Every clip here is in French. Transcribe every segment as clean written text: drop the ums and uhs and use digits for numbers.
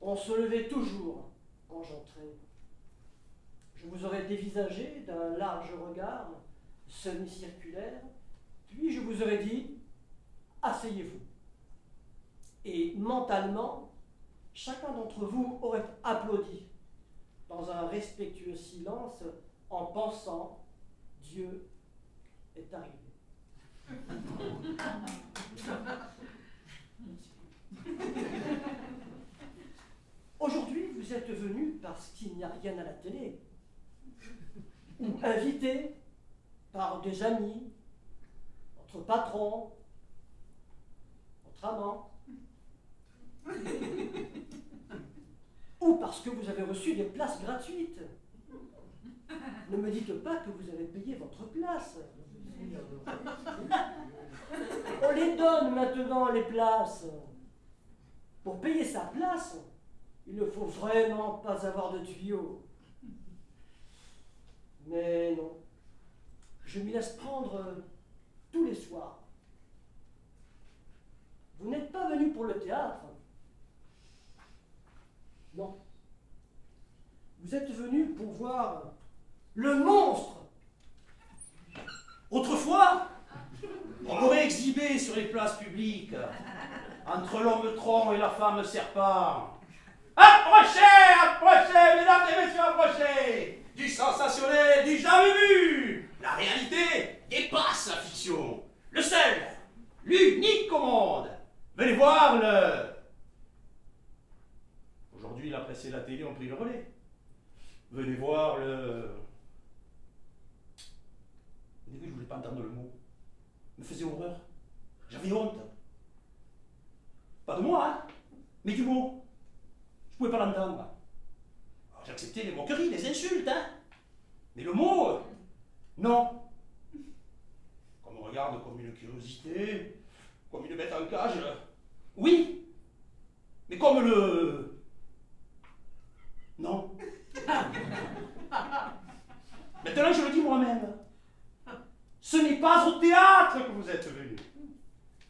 On se levait toujours quand j'entrais. Je vous aurais dévisagé d'un large regard, semi-circulaire, puis je vous aurais dit « Asseyez-vous ». Et mentalement, chacun d'entre vous aurait applaudi dans un respectueux silence en pensant « Dieu est arrivé ». Aujourd'hui, vous êtes venus parce qu'il n'y a rien à la télé, ou invités par des amis, votre patron, votre amant, ou parce que vous avez reçu des places gratuites. Ne me dites pas que vous avez payé votre place. On les donne maintenant, les places. Pour payer sa place, il ne faut vraiment pas avoir de tuyaux. Mais non, je m'y laisse prendre tous les soirs. Vous n'êtes pas venu pour le théâtre. Non. Vous êtes venu pour voir le monstre. Autrefois, on aurait exhibé sur les places publiques, entre l'homme tronc et la femme serpent. Approchez, approchez, mesdames et messieurs, approchez. Du sensationnel, du jamais vu. La réalité dépasse la fiction. Le seul, l'unique au monde. Venez voir le... Aujourd'hui, la presse et la télé ont pris le relais. Venez voir le... Au début, je ne voulais pas entendre le mot. Me faisait horreur. J'avais honte. Pas de moi, hein, mais du mot. Je pouvais pas l'entendre. J'acceptais les moqueries, les insultes, hein. Mais le mot, non. Qu'on me regarde comme une curiosité, comme une bête en cage, oui. Mais comme le... Non. Maintenant, je le dis moi-même. Ce n'est pas au théâtre que vous êtes venus.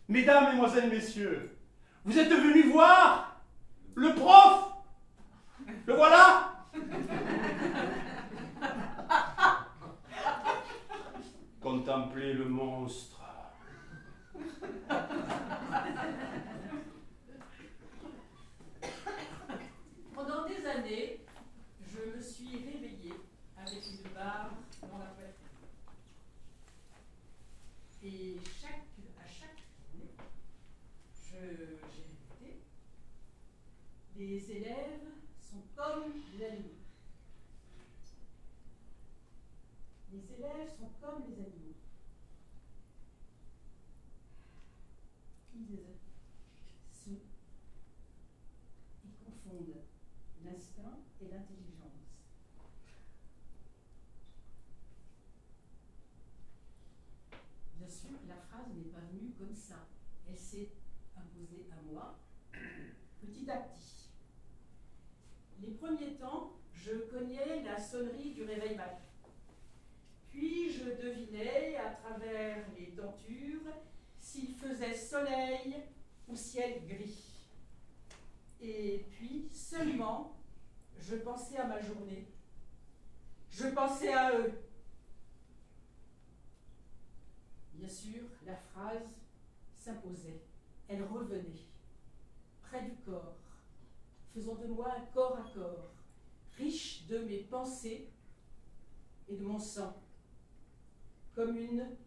Mesdames, mesdemoiselles, messieurs, vous êtes venus voir le prof. Le voilà. Contemplez le monstre. Pendant des années, je me suis réveillée avec une barre dans la poitrine. Et à chaque journée, j'ai répété, les élèves sont comme les animaux. Les élèves sont comme les animaux. Ils confondent l'instinct et l'intelligence. Bien sûr, la phrase n'est pas venue comme ça. Elle s'est imposée à moi petit à petit. Les premiers temps, je cognais la sonnerie du réveil matin. Puis je devinais à travers les tentures s'il faisait soleil ou ciel gris. Et puis seulement, je pensais à ma journée. Je pensais à eux. Bien sûr, la phrase s'imposait. Elle revenait, près du corps, faisant de moi un corps à corps, riche de mes pensées et de mon sang, comme une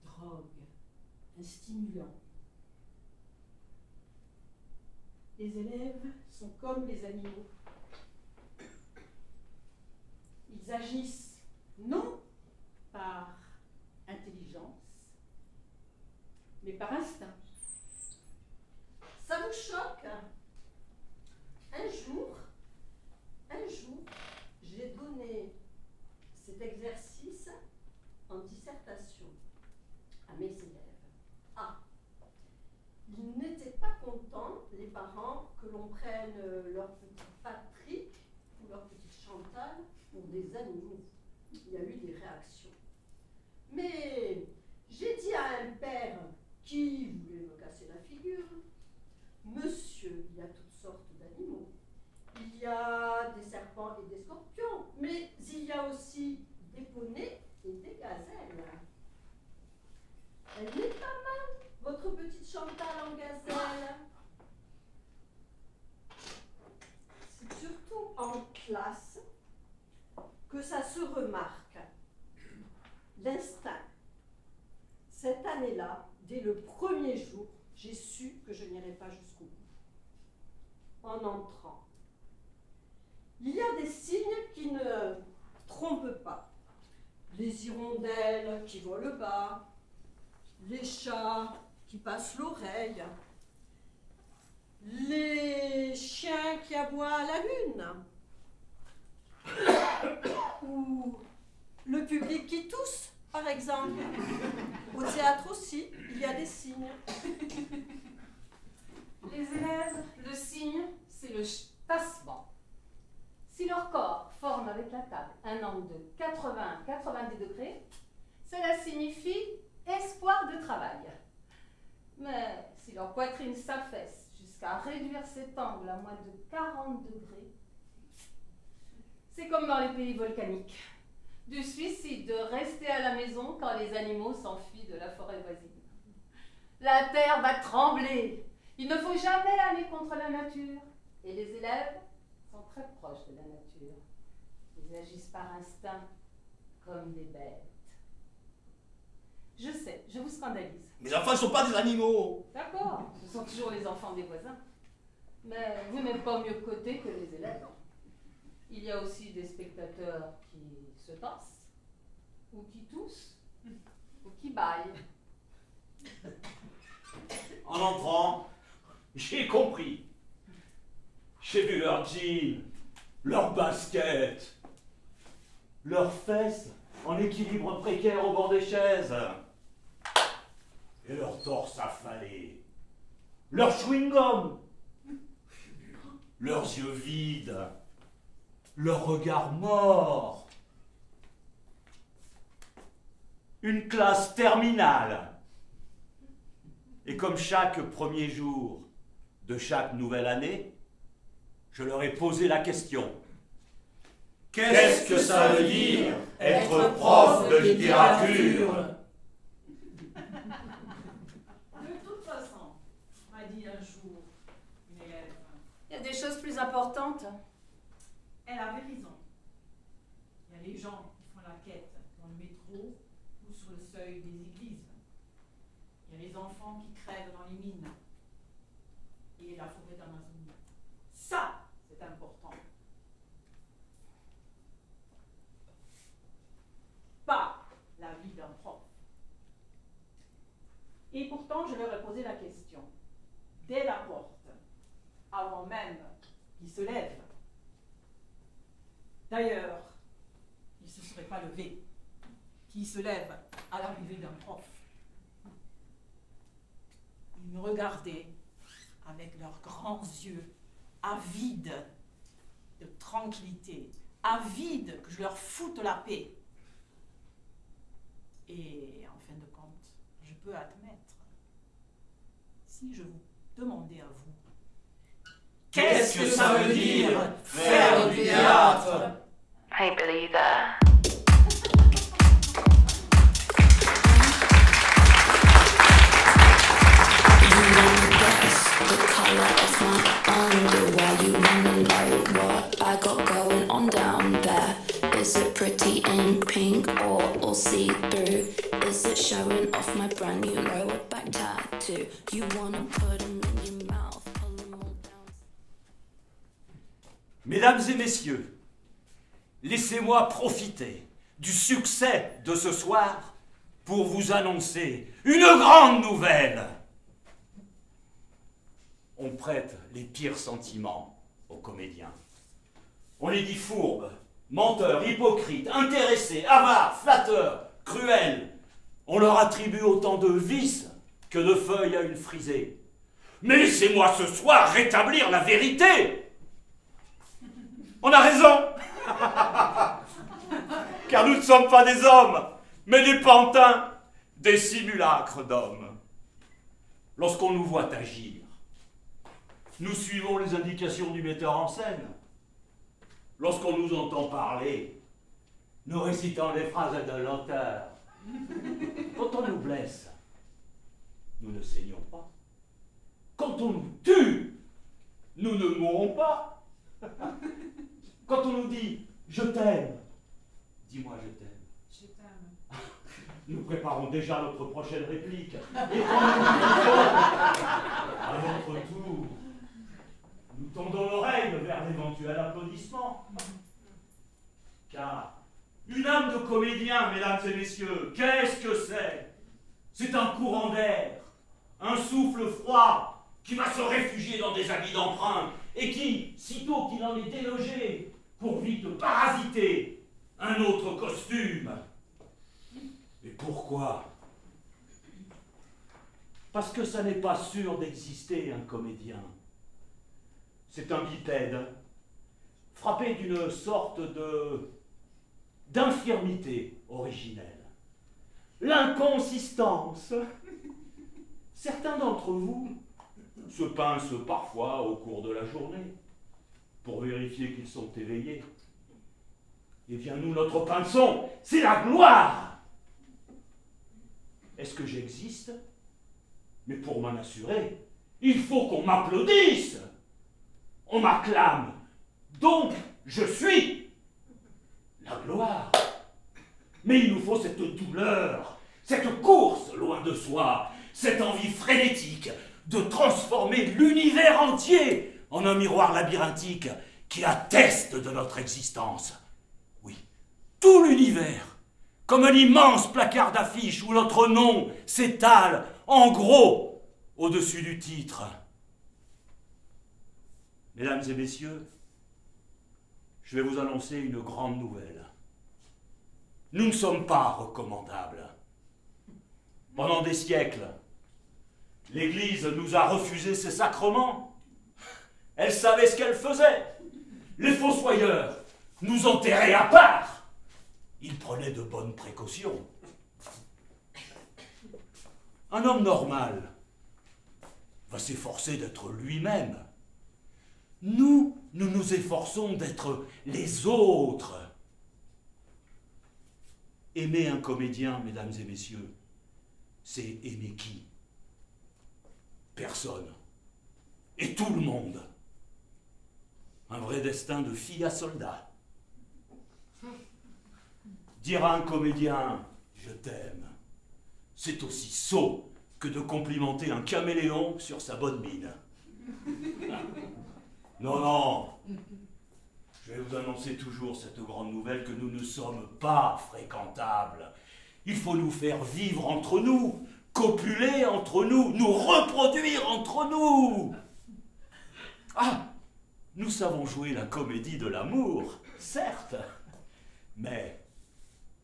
drogue, un stimulant. Les élèves sont comme les animaux. Ils agissent non par intelligence, mais par instinct. Ça vous choque? Un jour, j'ai donné cet exercice en dissertation à mes élèves. Ah, ils n'étaient pas contents, les parents, que l'on prenne leur petit Patrick ou leur petit Chantal pour des animaux. Il y a eu des réactions. Mais j'ai dit à un père qui voulait me casser la figure, monsieur, il y a toutes sortes d'animaux. Il y a des serpents et des scorpions, mais il y a aussi des poneys et des gazelles. Elle n'est pas mal, votre petite Chantal en gazelle. C'est surtout en classe que ça se remarque. L'instinct. Cette année-là, dès le premier jour, j'ai su que je n'irais pas jusqu'au bout. En entrant, il y a des signes qui ne trompent pas. Les hirondelles qui volent bas, les chats qui passent l'oreille, les chiens qui aboient à la lune, ou le public qui tousse, par exemple. Au théâtre aussi, il y a des signes. Les élèves, le signe, c'est le tassement. Si leur corps forme avec la table un angle de 80 à 90 degrés, cela signifie espoir de travail. Mais si leur poitrine s'affaisse jusqu'à réduire cet angle à moins de 40 degrés, c'est comme dans les pays volcaniques. Du suicide de rester à la maison quand les animaux s'enfuient de la forêt voisine. La terre va trembler. Il ne faut jamais aller contre la nature. Et les élèves sont très proches de la nature. Ils agissent par instinct comme des bêtes. Je sais, je vous scandalise. Mes enfants ne sont pas des animaux. D'accord, ce sont toujours les enfants des voisins. Mais vous n'êtes pas mieux cotés que les élèves. Il y a aussi des spectateurs qui se tassent, ou qui toussent, ou qui bâillent. En entrant, j'ai compris. J'ai vu leurs jeans, leurs baskets, leurs fesses en équilibre précaire au bord des chaises, et leur torse affalé, leur chewing-gum, leurs yeux vides, leur regard mort. Une classe terminale. Et comme chaque premier jour de chaque nouvelle année, je leur ai posé la question. Qu'est-ce que ça veut dire être prof de littérature? De toute façon, m'a dit un jour une élève, Il y a des choses plus importantes. elle avait raison. Il y a les gens qui font la quête dans le métro ou sur le seuil des églises. Il y a les enfants qui crèvent dans les mines et la forêt d'Amazonie. Ça, c'est important. Pas la vie d'un prof. Et pourtant, je leur ai posé la question, dès la porte, avant même qu'ils se lèvent. D'ailleurs, ils ne se seraient pas levés, qui se lèvent à l'arrivée d'un prof. Ils me regardaient avec leurs grands yeux, avides de tranquillité, avides que je leur foute la paix. Et en fin de compte, je peux admettre, si je vous demandais à vous, Qu'est-ce que ça veut dire faire du théâtre? Hey Billy there. The color of my underwear, you wanna know what I got going on down there? Is it pretty in pink or see-through? Is it showing off my brand new lower back tattoo? You wanna put them in your mouth, pull them all down. Mesdames et messieurs, laissez-moi profiter du succès de ce soir pour vous annoncer une grande nouvelle. On prête les pires sentiments aux comédiens. On les dit fourbes, menteurs, hypocrites, intéressés, avares, flatteurs, cruels. On leur attribue autant de vices que de feuilles à une frisée. Mais laissez-moi ce soir rétablir la vérité. On a raison. Car nous ne sommes pas des hommes, mais des pantins, des simulacres d'hommes. Lorsqu'on nous voit agir, nous suivons les indications du metteur en scène. Lorsqu'on nous entend parler, nous récitons les phrases de l'auteur. Quand on nous blesse, nous ne saignons pas. Quand on nous tue, nous ne mourrons pas. Quand on nous dit « je t'aime », dis-moi « je t'aime ». Je t'aime. Nous préparons déjà notre prochaine réplique. Et quand nous disons à notre tour, nous tendons l'oreille vers l'éventuel applaudissement. Car une âme de comédien, mesdames et messieurs, qu'est-ce que c'est? C'est un courant d'air, un souffle froid qui va se réfugier dans des habits d'emprunt et qui, sitôt qu'il en est délogé, pour vite parasiter un autre costume. Et pourquoi? Parce que ça n'est pas sûr d'exister, un comédien. C'est un bipède, frappé d'une sorte d'infirmité originelle. L'inconsistance. Certains d'entre vous se pincent parfois au cours de la journée pour vérifier qu'ils sont éveillés. Eh bien, nous, notre pinceau, c'est la gloire. Est-ce que j'existe? Mais pour m'en assurer, il faut qu'on m'applaudisse. On m'acclame. Donc, je suis la gloire. Mais il nous faut cette douleur, cette course loin de soi, cette envie frénétique de transformer l'univers entier en un miroir labyrinthique qui atteste de notre existence. Oui, tout l'univers, comme un immense placard d'affiches où notre nom s'étale en gros au-dessus du titre. Mesdames et messieurs, je vais vous annoncer une grande nouvelle. Nous ne sommes pas recommandables. Pendant des siècles, l'Église nous a refusé ses sacrements. Elle savait ce qu'elle faisait. Les fossoyeurs nous enterraient à part. Ils prenaient de bonnes précautions. Un homme normal va s'efforcer d'être lui-même. Nous nous efforçons d'être les autres. Aimer un comédien, mesdames et messieurs, c'est aimer qui? Personne. Et tout le monde. Un vrai destin de fille à soldat. Dire à un comédien « je t'aime », c'est aussi sot que de complimenter un caméléon sur sa bonne mine. Non, non. Je vais vous annoncer toujours cette grande nouvelle que nous ne sommes pas fréquentables. Il faut nous faire vivre entre nous, copuler entre nous, nous reproduire entre nous. Ah, nous savons jouer la comédie de l'amour, certes, mais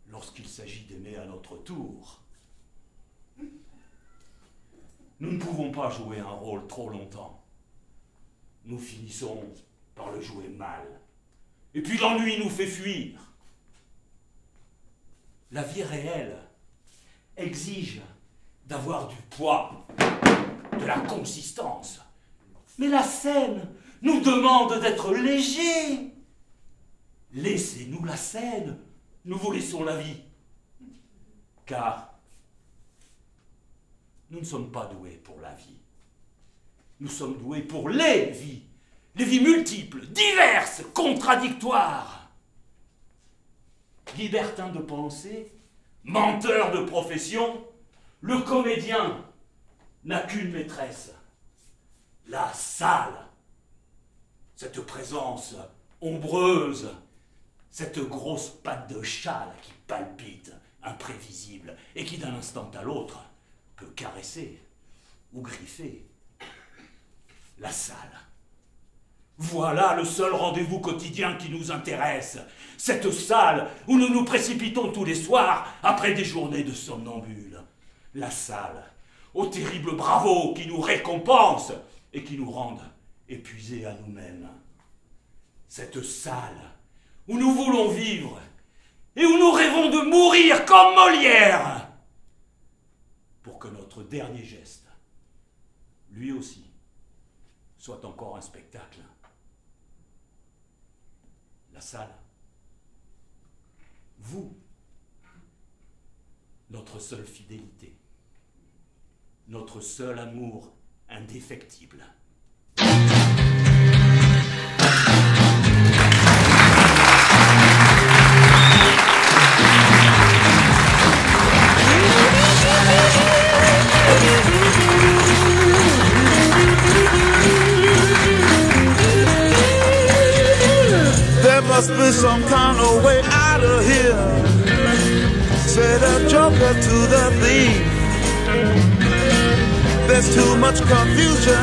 lorsqu'il s'agit d'aimer à notre tour, nous ne pouvons pas jouer un rôle trop longtemps. Nous finissons par le jouer mal. Et puis l'ennui nous fait fuir. La vie réelle exige d'avoir du poids, de la consistance. Mais la scène nous demande d'être légers. Laissez-nous la scène, nous vous laissons la vie. Car nous ne sommes pas doués pour la vie. Nous sommes doués pour les vies multiples, diverses, contradictoires. Libertin de pensée, menteur de profession, le comédien n'a qu'une maîtresse, la salle. Cette présence ombreuse, cette grosse patte de chat qui palpite, imprévisible, et qui d'un instant à l'autre peut caresser ou griffer. La salle. Voilà le seul rendez-vous quotidien qui nous intéresse. Cette salle où nous nous précipitons tous les soirs après des journées de somnambule. La salle aux terribles bravos qui nous récompensent et qui nous rendent épuisés à nous-mêmes. Cette salle où nous voulons vivre et où nous rêvons de mourir comme Molière. Pour que notre dernier geste, lui aussi, soit encore un spectacle. La salle. Vous. Notre seule fidélité. Notre seul amour indéfectible. There must be some kind of way out of here, said a joker to the thief. There's too much confusion,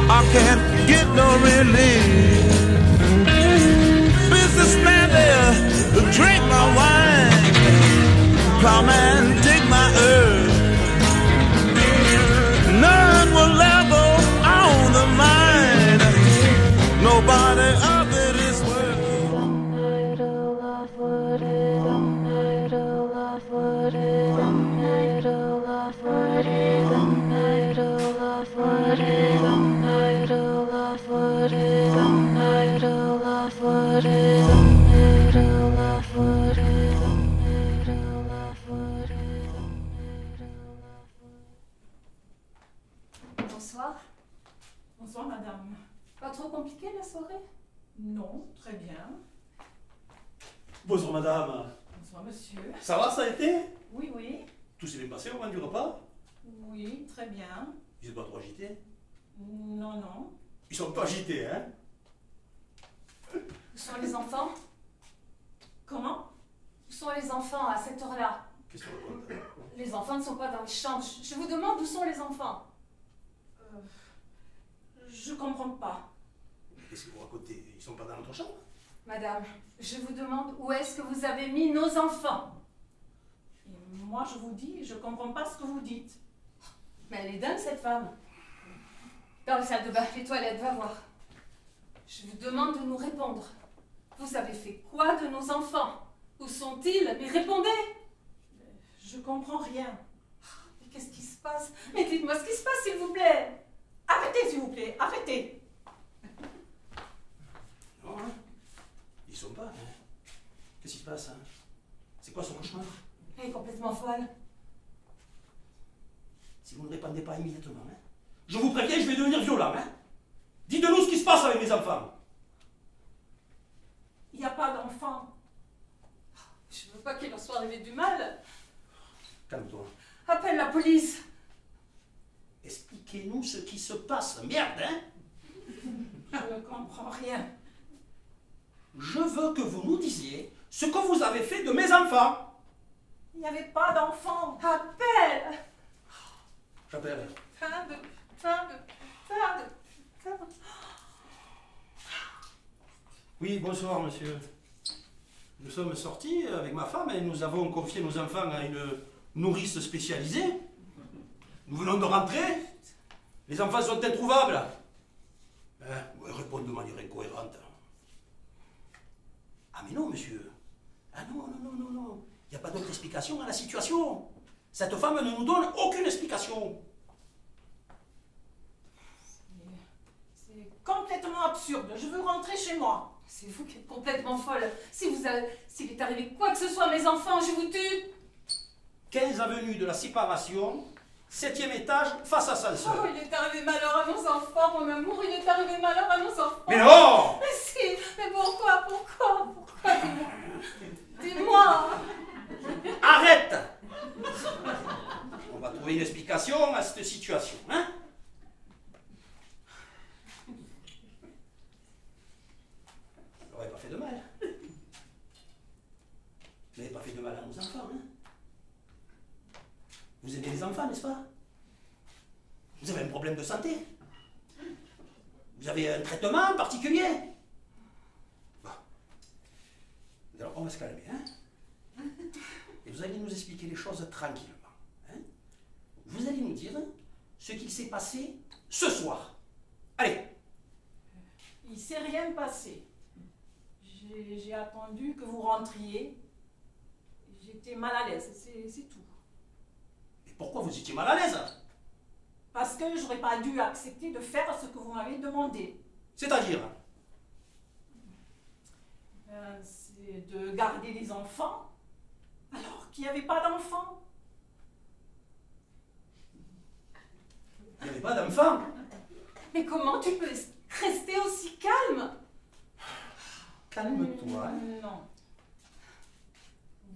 I can't get no relief. Businessman there to drink my wine, plowman dig my earth. None will level on the mine, nobody of it is worth. Bonsoir. Bonsoir, madame. Pas trop compliqué la soirée? Non, très bien. Bonjour madame. Bonsoir, monsieur. Ça va, ça a été? Oui, oui. Tout s'est bien passé au moment du repas? Oui, très bien. Ils sont pas trop agités? Non, non. Ils sont pas agités, hein? Où sont les enfants? Comment? Où sont les enfants à cette heure-là? Qu'est-ce qu'on raconte? Les enfants ne sont pas dans les chambres. Je vous demande où sont les enfants? Je comprends pas. Qu'est-ce que vous racontez? Ils sont pas dans notre chambre? Madame, je vous demande où est-ce que vous avez mis nos enfants? Et moi, je vous dis, je comprends pas ce que vous dites. Mais elle est dingue cette femme. Dans la salle de bain, les toilettes, va voir. Je vous demande de nous répondre. Vous avez fait quoi de nos enfants? Où sont-ils? Mais répondez! Je comprends rien. Mais qu'est-ce qui se passe? Mais dites-moi ce qui se passe, s'il vous plaît! Arrêtez, s'il vous plaît, arrêtez. Non, hein? Ils sont pas, hein? Qu'est-ce qui se passe, hein? C'est quoi son cauchemar? Elle est complètement folle. Si vous ne répondez pas immédiatement, hein? Je vous préviens, je vais devenir violent, hein? Dites-nous ce qui se passe avec mes enfants. Il n'y a pas d'enfant. Je veux pas qu'il leur soit arrivé du mal. Calme-toi. Appelle la police. Expliquez-nous ce qui se passe. Merde, hein? Je comprends rien. Je veux que vous nous disiez ce que vous avez fait de mes enfants. Il n'y avait pas d'enfant. Appelle. J'appelle. Fin de. Oui, bonsoir, monsieur. Nous sommes sortis avec ma femme et nous avons confié nos enfants à une nourrice spécialisée. Nous venons de rentrer. Les enfants sont introuvables. Ils répondent de manière incohérente. Ah mais non, monsieur. Ah non. Il n'y a pas d'autre explication à la situation. Cette femme ne nous donne aucune explication. C'est complètement absurde. Je veux rentrer chez moi. C'est vous qui êtes complètement folle. S'il est arrivé quoi que ce soit à mes enfants, je vous tue. 15 avenue de la Séparation, 7e étage, face à ascenseur. Oh, il est arrivé malheur à nos enfants, mon amour. Il est arrivé malheur à nos enfants. Mais non! Mais si, mais pourquoi? Dis-moi. Arrête! On va trouver une explication à cette situation, hein? Ça n'aurait pas fait de mal. Vous n'avez pas fait de mal à nos enfants, hein? Vous aimez les enfants, n'est-ce pas? Vous avez un problème de santé? Vous avez un traitement particulier? Bon. Alors, on va se calmer, hein? Et vous allez nous expliquer les choses tranquillement. Hein? Vous allez nous dire ce qu'il s'est passé ce soir. Allez! Il ne s'est rien passé. J'ai attendu que vous rentriez. J'étais mal à l'aise, c'est tout. Mais pourquoi vous étiez mal à l'aise? Parce parce que j'aurais pas dû accepter de faire ce que vous m'avez demandé. C'est-à-dire? C'est de garder des enfants, alors qu'il n'y avait pas d'enfants. Il n'y avait pas d'enfant. Mais comment tu peux rester aussi calme? Calme-toi. Hein. Non.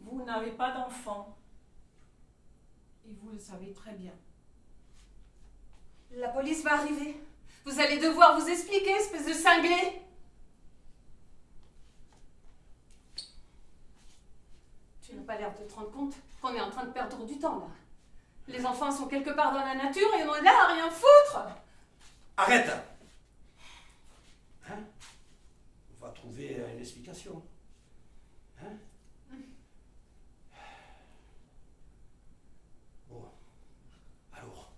Vous n'avez pas d'enfants. Et vous le savez très bien. La police va arriver. Vous allez devoir vous expliquer, espèce de cinglé. Tu n'as pas l'air de te rendre compte qu'on est en train de perdre du temps, là. Les enfants sont quelque part dans la nature et on est là à rien foutre. Arrête! Hein? On va trouver une explication. Hein? Bon. Alors,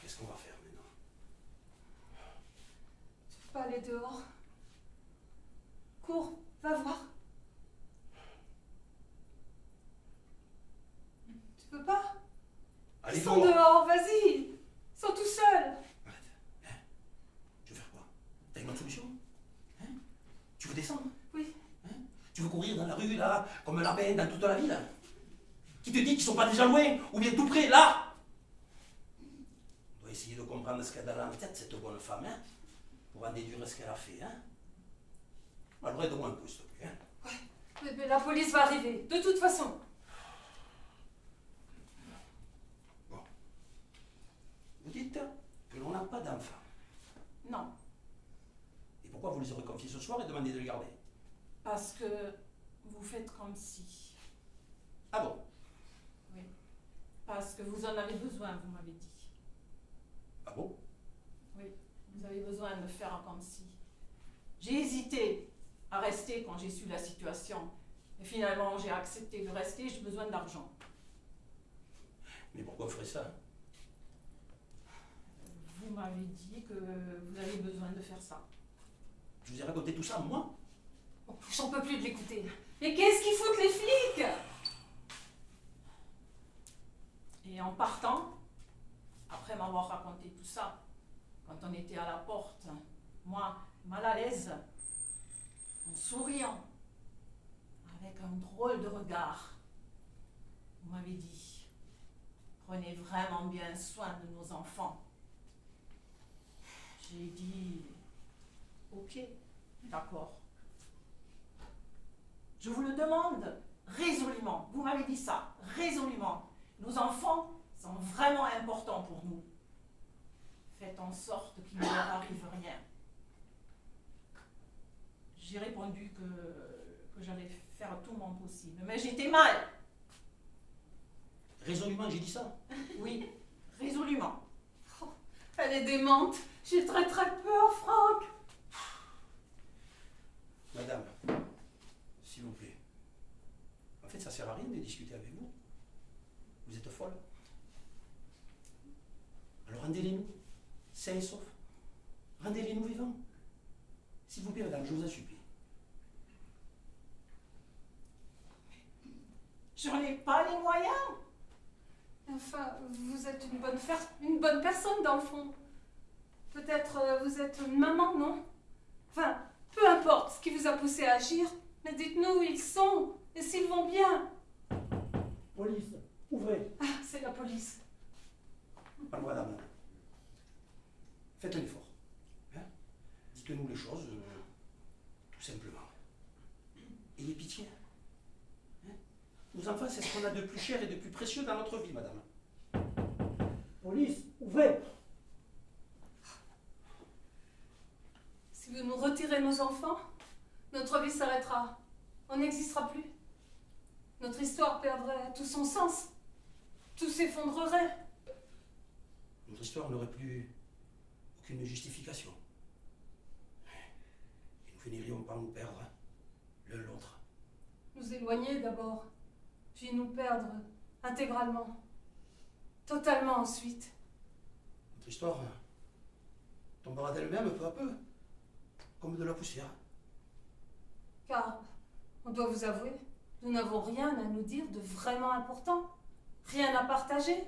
qu'est-ce qu'on va faire maintenant? Tu peux pas aller dehors. Cours, va voir. Tu peux pas? Allez, Ils sont dehors, vas-y. Ils sont tout seuls. Arrête. Hein? Tu veux faire quoi? T'as une autre solution? Hein? Tu veux descendre? Oui. Hein? Tu veux courir dans la rue, là, comme un lapin, dans toute la ville? Qui te dit qu'ils sont pas déjà loin, ou bien tout près, là? On doit essayer de comprendre ce qu'elle a dans la tête, cette bonne femme, hein? Pour en déduire ce qu'elle a fait, hein? Alors aide-moi un peu, s'il te plaît, hein? Ouais. Mais la police va arriver, de toute façon. Bon. Vous dites que l'on n'a pas d'enfants. Non. Et pourquoi vous les aurez confiés ce soir et demandé de les garder? Parce que vous faites comme si. Ah bon? Oui. Parce que vous en avez besoin, vous m'avez dit. Ah bon? Oui. Vous avez besoin de faire comme si. J'ai hésité à rester quand j'ai su la situation. Et finalement, j'ai accepté de rester, j'ai besoin d'argent. Mais pourquoi vous ferez ça? Vous m'avez dit que vous avez besoin de faire ça. Je vous ai raconté tout ça, moi? Oh, j'en peux plus de l'écouter. Mais qu'est-ce qu'ils foutent les flics? Et en partant, après m'avoir raconté tout ça, quand on était à la porte, moi, mal à l'aise, en souriant, avec un drôle de regard, vous m'avez dit, prenez vraiment bien soin de nos enfants. J'ai dit, ok, d'accord. Je vous le demande résolument, vous m'avez dit ça, résolument. Nos enfants sont vraiment importants pour nous. Faites en sorte qu'il ne leur arrive rien. J'ai répondu que j'allais faire tout mon possible, mais j'étais mal. Résolument, j'ai dit ça. Oui, résolument. Oh, elle est démente. J'ai très peur, Franck. Madame, s'il vous plaît. En fait, ça sert à rien de discuter avec vous. Vous êtes folle. Alors rendez-les-nous, sains et saufs. Rendez-les-nous vivants. S'il vous plaît, madame, je vous en supplie. J'en ai pas les moyens. Enfin, vous êtes une bonne personne, dans le fond. Peut-être vous êtes une maman, non? Enfin, peu importe ce qui vous a poussé à agir, mais dites-nous où ils sont et s'ils vont bien. Police, ouvrez. Ah, c'est la police. Alors, madame, faites un effort. Hein? Dites-nous les choses, tout simplement. Ayez pitié. Hein? Nos enfants, c'est ce qu'on a de plus cher et de plus précieux dans notre vie, madame. Police, ouvrez. Si vous nous retirez nos enfants, notre vie s'arrêtera. On n'existera plus. Notre histoire perdrait tout son sens. Tout s'effondrerait. Notre histoire n'aurait plus aucune justification. Et nous finirions par nous perdre l'un l'autre. Nous éloigner d'abord, puis nous perdre intégralement. Totalement ensuite. Notre histoire tombera d'elle-même peu à peu, comme de la poussière. Car, on doit vous avouer, nous n'avons rien à nous dire de vraiment important. Rien à partager.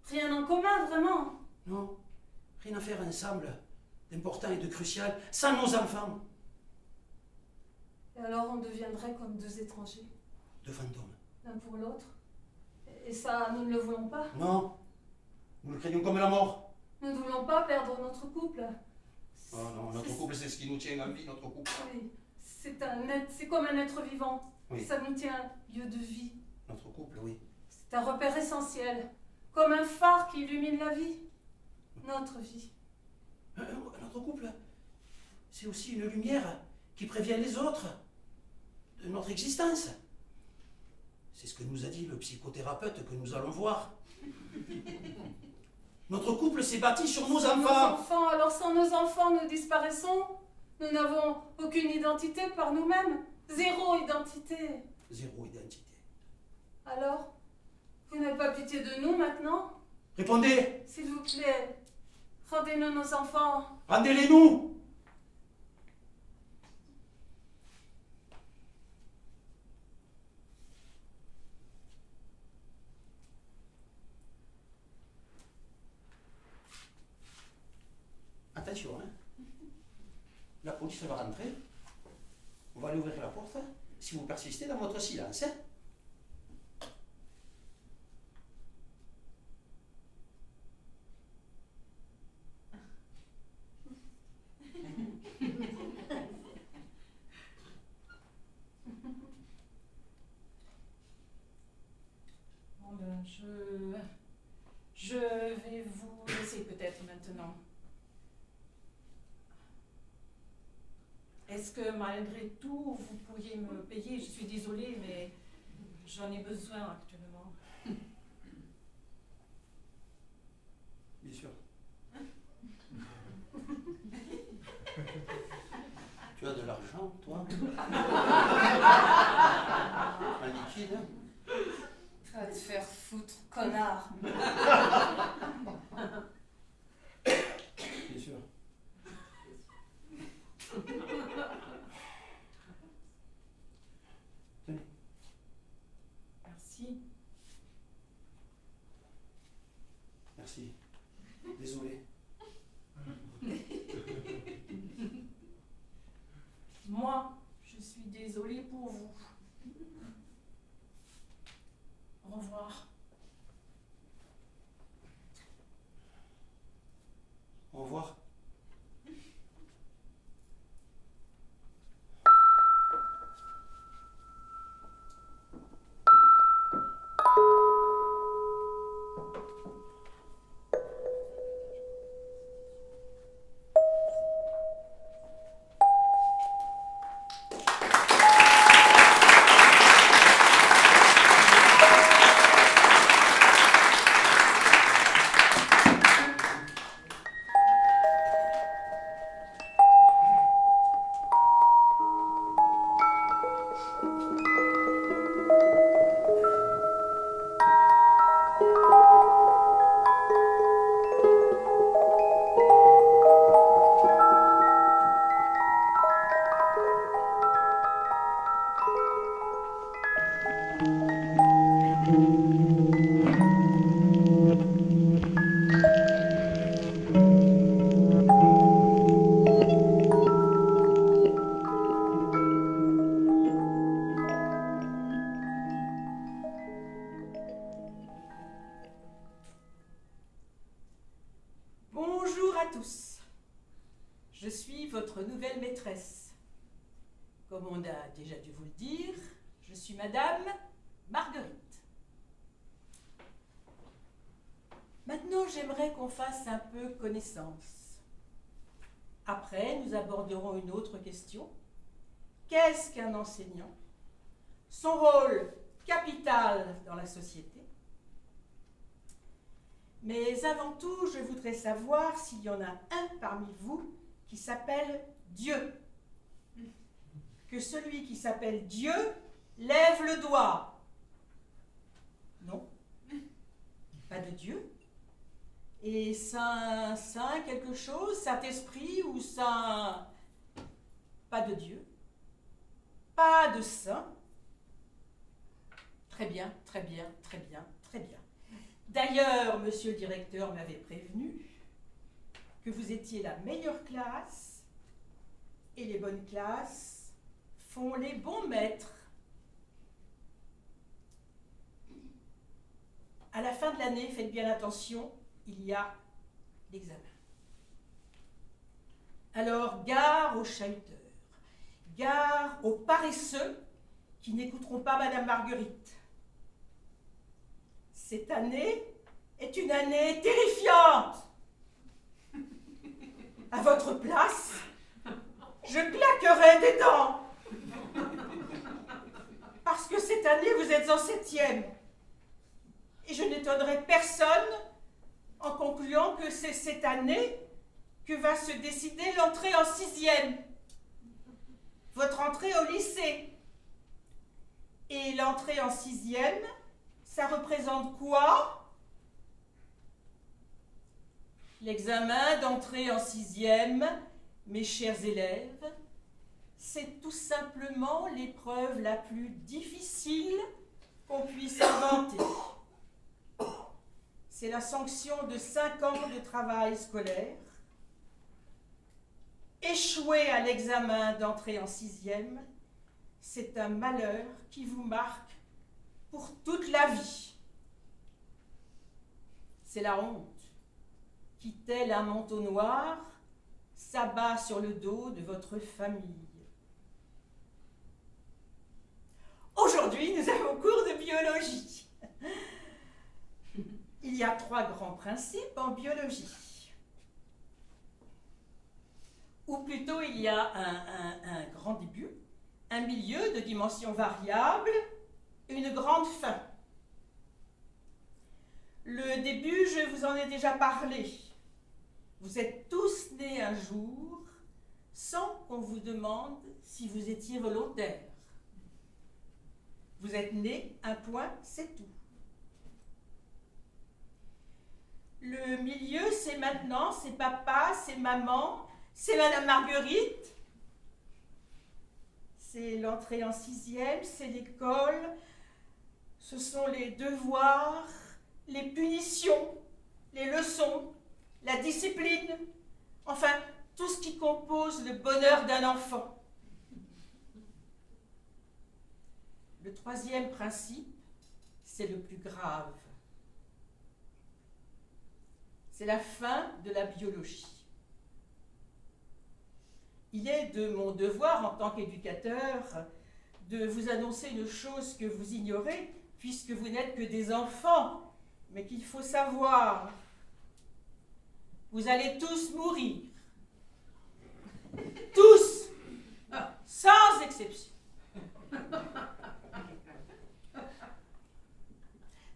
Rien en commun, vraiment. Non, rien à faire ensemble, d'important et de crucial, sans nos enfants. Et alors on deviendrait comme deux étrangers, Deux fantômes. l'un pour l'autre. Et ça, nous ne le voulons pas. Non, nous le craignons comme la mort. Nous ne voulons pas perdre notre couple. Oh non, notre couple, c'est ce qui nous tient en vie, notre couple. Oui, c'est comme un être vivant. Oui. Ça nous tient lieu de vie. Notre couple, oui. C'est un repère essentiel, comme un phare qui illumine la vie. Notre vie. Notre couple, c'est aussi une lumière qui prévient les autres de notre existence. C'est ce que nous a dit le psychothérapeute que nous allons voir. Notre couple s'est bâti sur nos enfants. Alors sans nos enfants, nous disparaissons. Nous n'avons aucune identité par nous-mêmes. Zéro identité. Zéro identité. Alors, vous n'avez pas pitié de nous maintenant? Répondez! S'il vous plaît, rendez-nous nos enfants. Rendez-les-nous! Attention, hein. La police va rentrer. On va aller ouvrir la porte si vous persistez dans votre silence. Hein. Bon ben, je vais vous laisser peut-être maintenant. Est-ce que malgré tout, vous pourriez me payer? Je suis désolée, mais j'en ai besoin actuellement. Bien sûr. Tu as de l'argent, toi? Un liquide? Va te faire foutre, connard. Bien sûr. Tenez. Merci. Merci. Désolé. Moi, je suis désolée pour vous. Au revoir. Au revoir. Bonjour à tous. Je suis votre nouvelle maîtresse. Comme on a déjà dû vous le dire, je suis Madame Marguerite. Maintenant, j'aimerais qu'on fasse un peu connaissance. Après, nous aborderons une autre question. Qu'est-ce qu'un enseignant? Son rôle capital dans la société. Mais avant tout, je voudrais savoir s'il y en a un parmi vous qui s'appelle Dieu. Que celui qui s'appelle Dieu lève le doigt. Non, pas de Dieu. Et Saint quelque chose, Saint-Esprit ou Saint... Pas de Dieu. Pas de Saint. Très bien, très bien, très bien, très bien. D'ailleurs, monsieur le directeur m'avait prévenu que vous étiez la meilleure classe et les bonnes classes font les bons maîtres. À la fin de l'année, faites bien attention, il y a l'examen. Alors, gare aux chahuteurs, gare aux paresseux qui n'écouteront pas Madame Marguerite. Cette année est une année terrifiante. À votre place, je claquerai des dents. Parce que cette année, vous êtes en 7e. Et je n'étonnerai personne en concluant que c'est cette année que va se décider l'entrée en 6e. Votre entrée au lycée. Et l'entrée en 6e, ça représente quoi? L'examen d'entrée en 6e, mes chers élèves, c'est tout simplement l'épreuve la plus difficile qu'on puisse inventer. C'est la sanction de 5 ans de travail scolaire. Échouer à l'examen d'entrée en 6e, c'est un malheur qui vous marque pour toute la vie. C'est la honte qui, tel un manteau noir, s'abat sur le dos de votre famille. Aujourd'hui, nous avons cours de biologie. Il y a 3 grands principes en biologie. Ou plutôt, il y a un grand début, un milieu de dimension variable, une grande fin. Le début, je vous en ai déjà parlé. Vous êtes tous nés un jour sans qu'on vous demande si vous étiez volontaire. Vous êtes nés, un point, c'est tout. Le milieu, c'est maintenant, c'est papa, c'est maman, c'est Madame Marguerite. C'est l'entrée en 6e, c'est l'école, ce sont les devoirs, les punitions, les leçons, la discipline, enfin, tout ce qui compose le bonheur d'un enfant. Le 3e principe, c'est le plus grave. C'est la fin de la biologie. Il est de mon devoir en tant qu'éducateur de vous annoncer une chose que vous ignorez, puisque vous n'êtes que des enfants, mais qu'il faut savoir. Vous allez tous mourir. Tous, sans exception.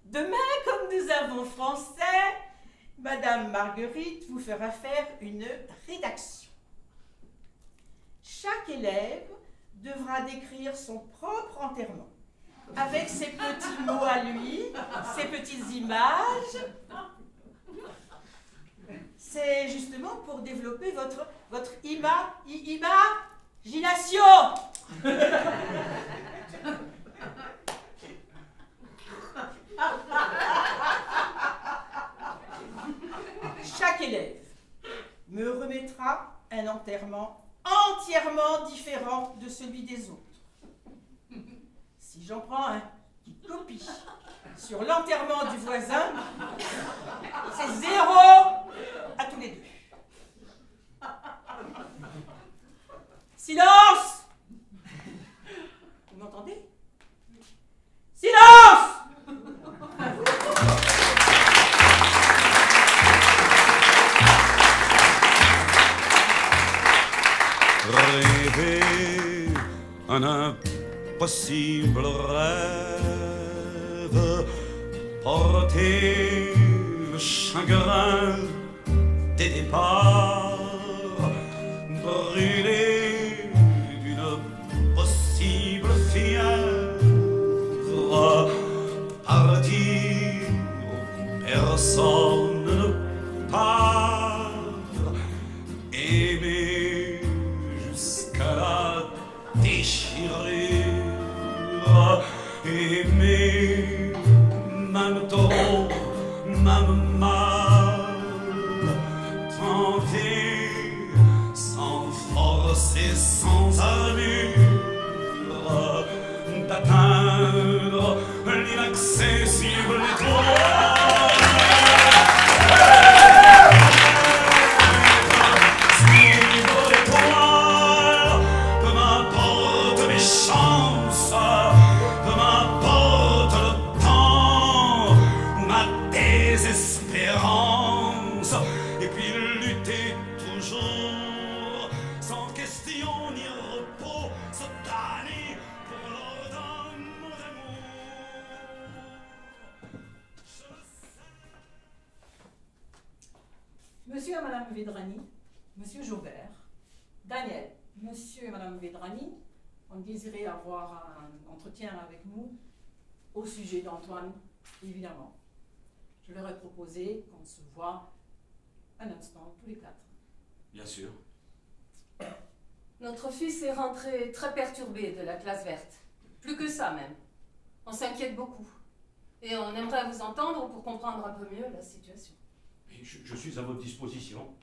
Demain, comme nous avons français, Madame Marguerite vous fera faire une rédaction. Chaque élève devra décrire son propre enterrement, avec ses petits mots à lui, ses petites images. C'est justement pour développer votre imagination. Chaque élève me remettra un enterrement entièrement différent de celui des autres. Si j'en prends un qui copie sur l'enterrement du voisin, c'est 0 à tous les 2. Silence! Vous m'entendez? Silence! Rêver un impossible rêve, porter le chagrin des départs, brûler d'une possible fièvre, partir où personne ne part, aimer jusqu'à la déchirure, aimer même trop, porter, sans force et sans allure, d'atteindre l'inaccessible étoile. Suivre l'étoile, peu m'importe mes chances, peu m'importe le temps ou ma désespérance, et puis lutter toujours, sans question ni repos, se damner pour l'ordre d'un mot d'amour. Je le sais. Monsieur et Madame Vedrani, Monsieur Jaubert, Daniel, Monsieur et Madame Vedrani ont désiré avoir un entretien avec nous au sujet d'Antoine, évidemment. Je leur ai proposé qu'on se voit un instant tous les quatre. Bien sûr. Notre fils est rentré très perturbé de la classe verte. Plus que ça même. On s'inquiète beaucoup. Et on aimerait vous entendre pour comprendre un peu mieux la situation. Je suis à votre disposition.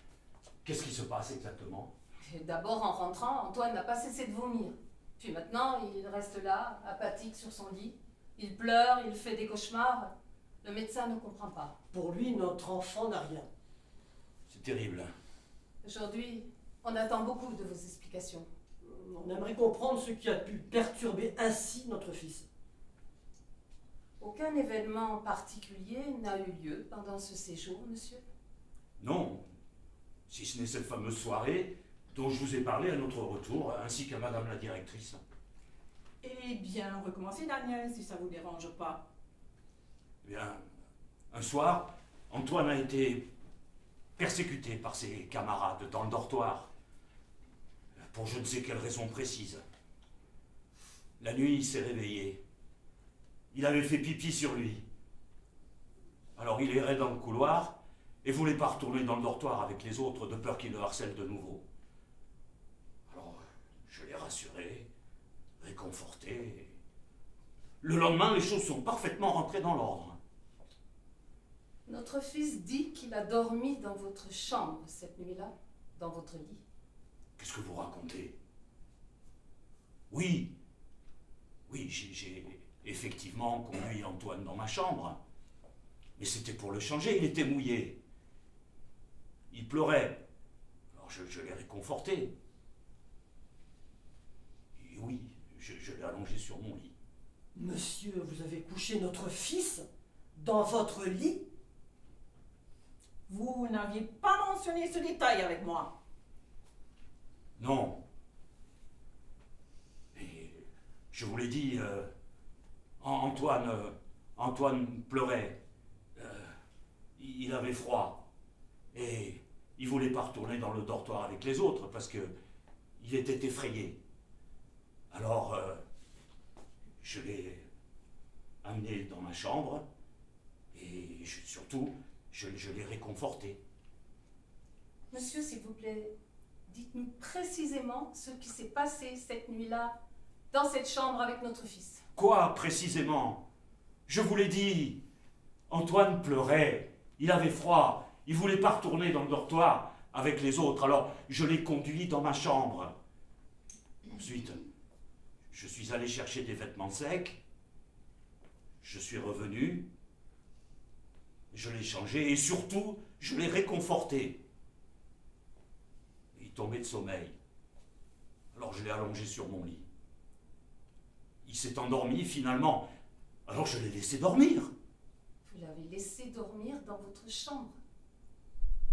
Qu'est-ce qui se passe exactement? Et d'abord, en rentrant, Antoine n'a pas cessé de vomir. Puis maintenant, il reste là, apathique sur son lit. Il pleure, il fait des cauchemars. Le médecin ne comprend pas. Pour lui, notre enfant n'a rien. C'est terrible. Aujourd'hui, on attend beaucoup de vos explications. On aimerait comprendre ce qui a pu perturber ainsi notre fils. Aucun événement particulier n'a eu lieu pendant ce séjour, monsieur? Non. Si ce n'est cette fameuse soirée dont je vous ai parlé à notre retour, ainsi qu'à Madame la directrice. Eh bien, recommencez, Daniel, si ça vous dérange pas. Eh bien, un soir, Antoine a été persécuté par ses camarades dans le dortoir, pour je ne sais quelle raison précise. La nuit, il s'est réveillé. Il avait fait pipi sur lui. Alors il errait dans le couloir et voulait pas retourner dans le dortoir avec les autres de peur qu'il le harcèle de nouveau. Alors, je l'ai rassuré, réconforté. Le lendemain, les choses sont parfaitement rentrées dans l'ordre. Notre fils dit qu'il a dormi dans votre chambre cette nuit-là, dans votre lit. Qu'est-ce que vous racontez? Oui, j'ai effectivement conduit Antoine dans ma chambre. Mais c'était pour le changer, il était mouillé. Il pleurait. Alors je l'ai réconforté. Et oui, je l'ai allongé sur mon lit. Monsieur, vous avez couché notre fils dans votre lit? Vous n'aviez pas mentionné ce détail avec moi. Non. Et je vous l'ai dit, Antoine pleurait. Il avait froid. Et il voulait pas retourner dans le dortoir avec les autres parce que il était effrayé. Alors, je l'ai amené dans ma chambre et surtout, je l'ai réconforté. Monsieur, s'il vous plaît, dites-nous précisément ce qui s'est passé cette nuit-là dans cette chambre avec notre fils. Quoi, précisément? Je vous l'ai dit. Antoine pleurait. Il avait froid. Il voulait pas retourner dans le dortoir avec les autres. Alors, je l'ai conduit dans ma chambre. Ensuite, je suis allé chercher des vêtements secs. Je suis revenu. Je l'ai changé et surtout, je l'ai réconforté. Il tombait de sommeil. Alors, je l'ai allongé sur mon lit. Il s'est endormi finalement. Alors, je l'ai laissé dormir. Vous l'avez laissé dormir dans votre chambre.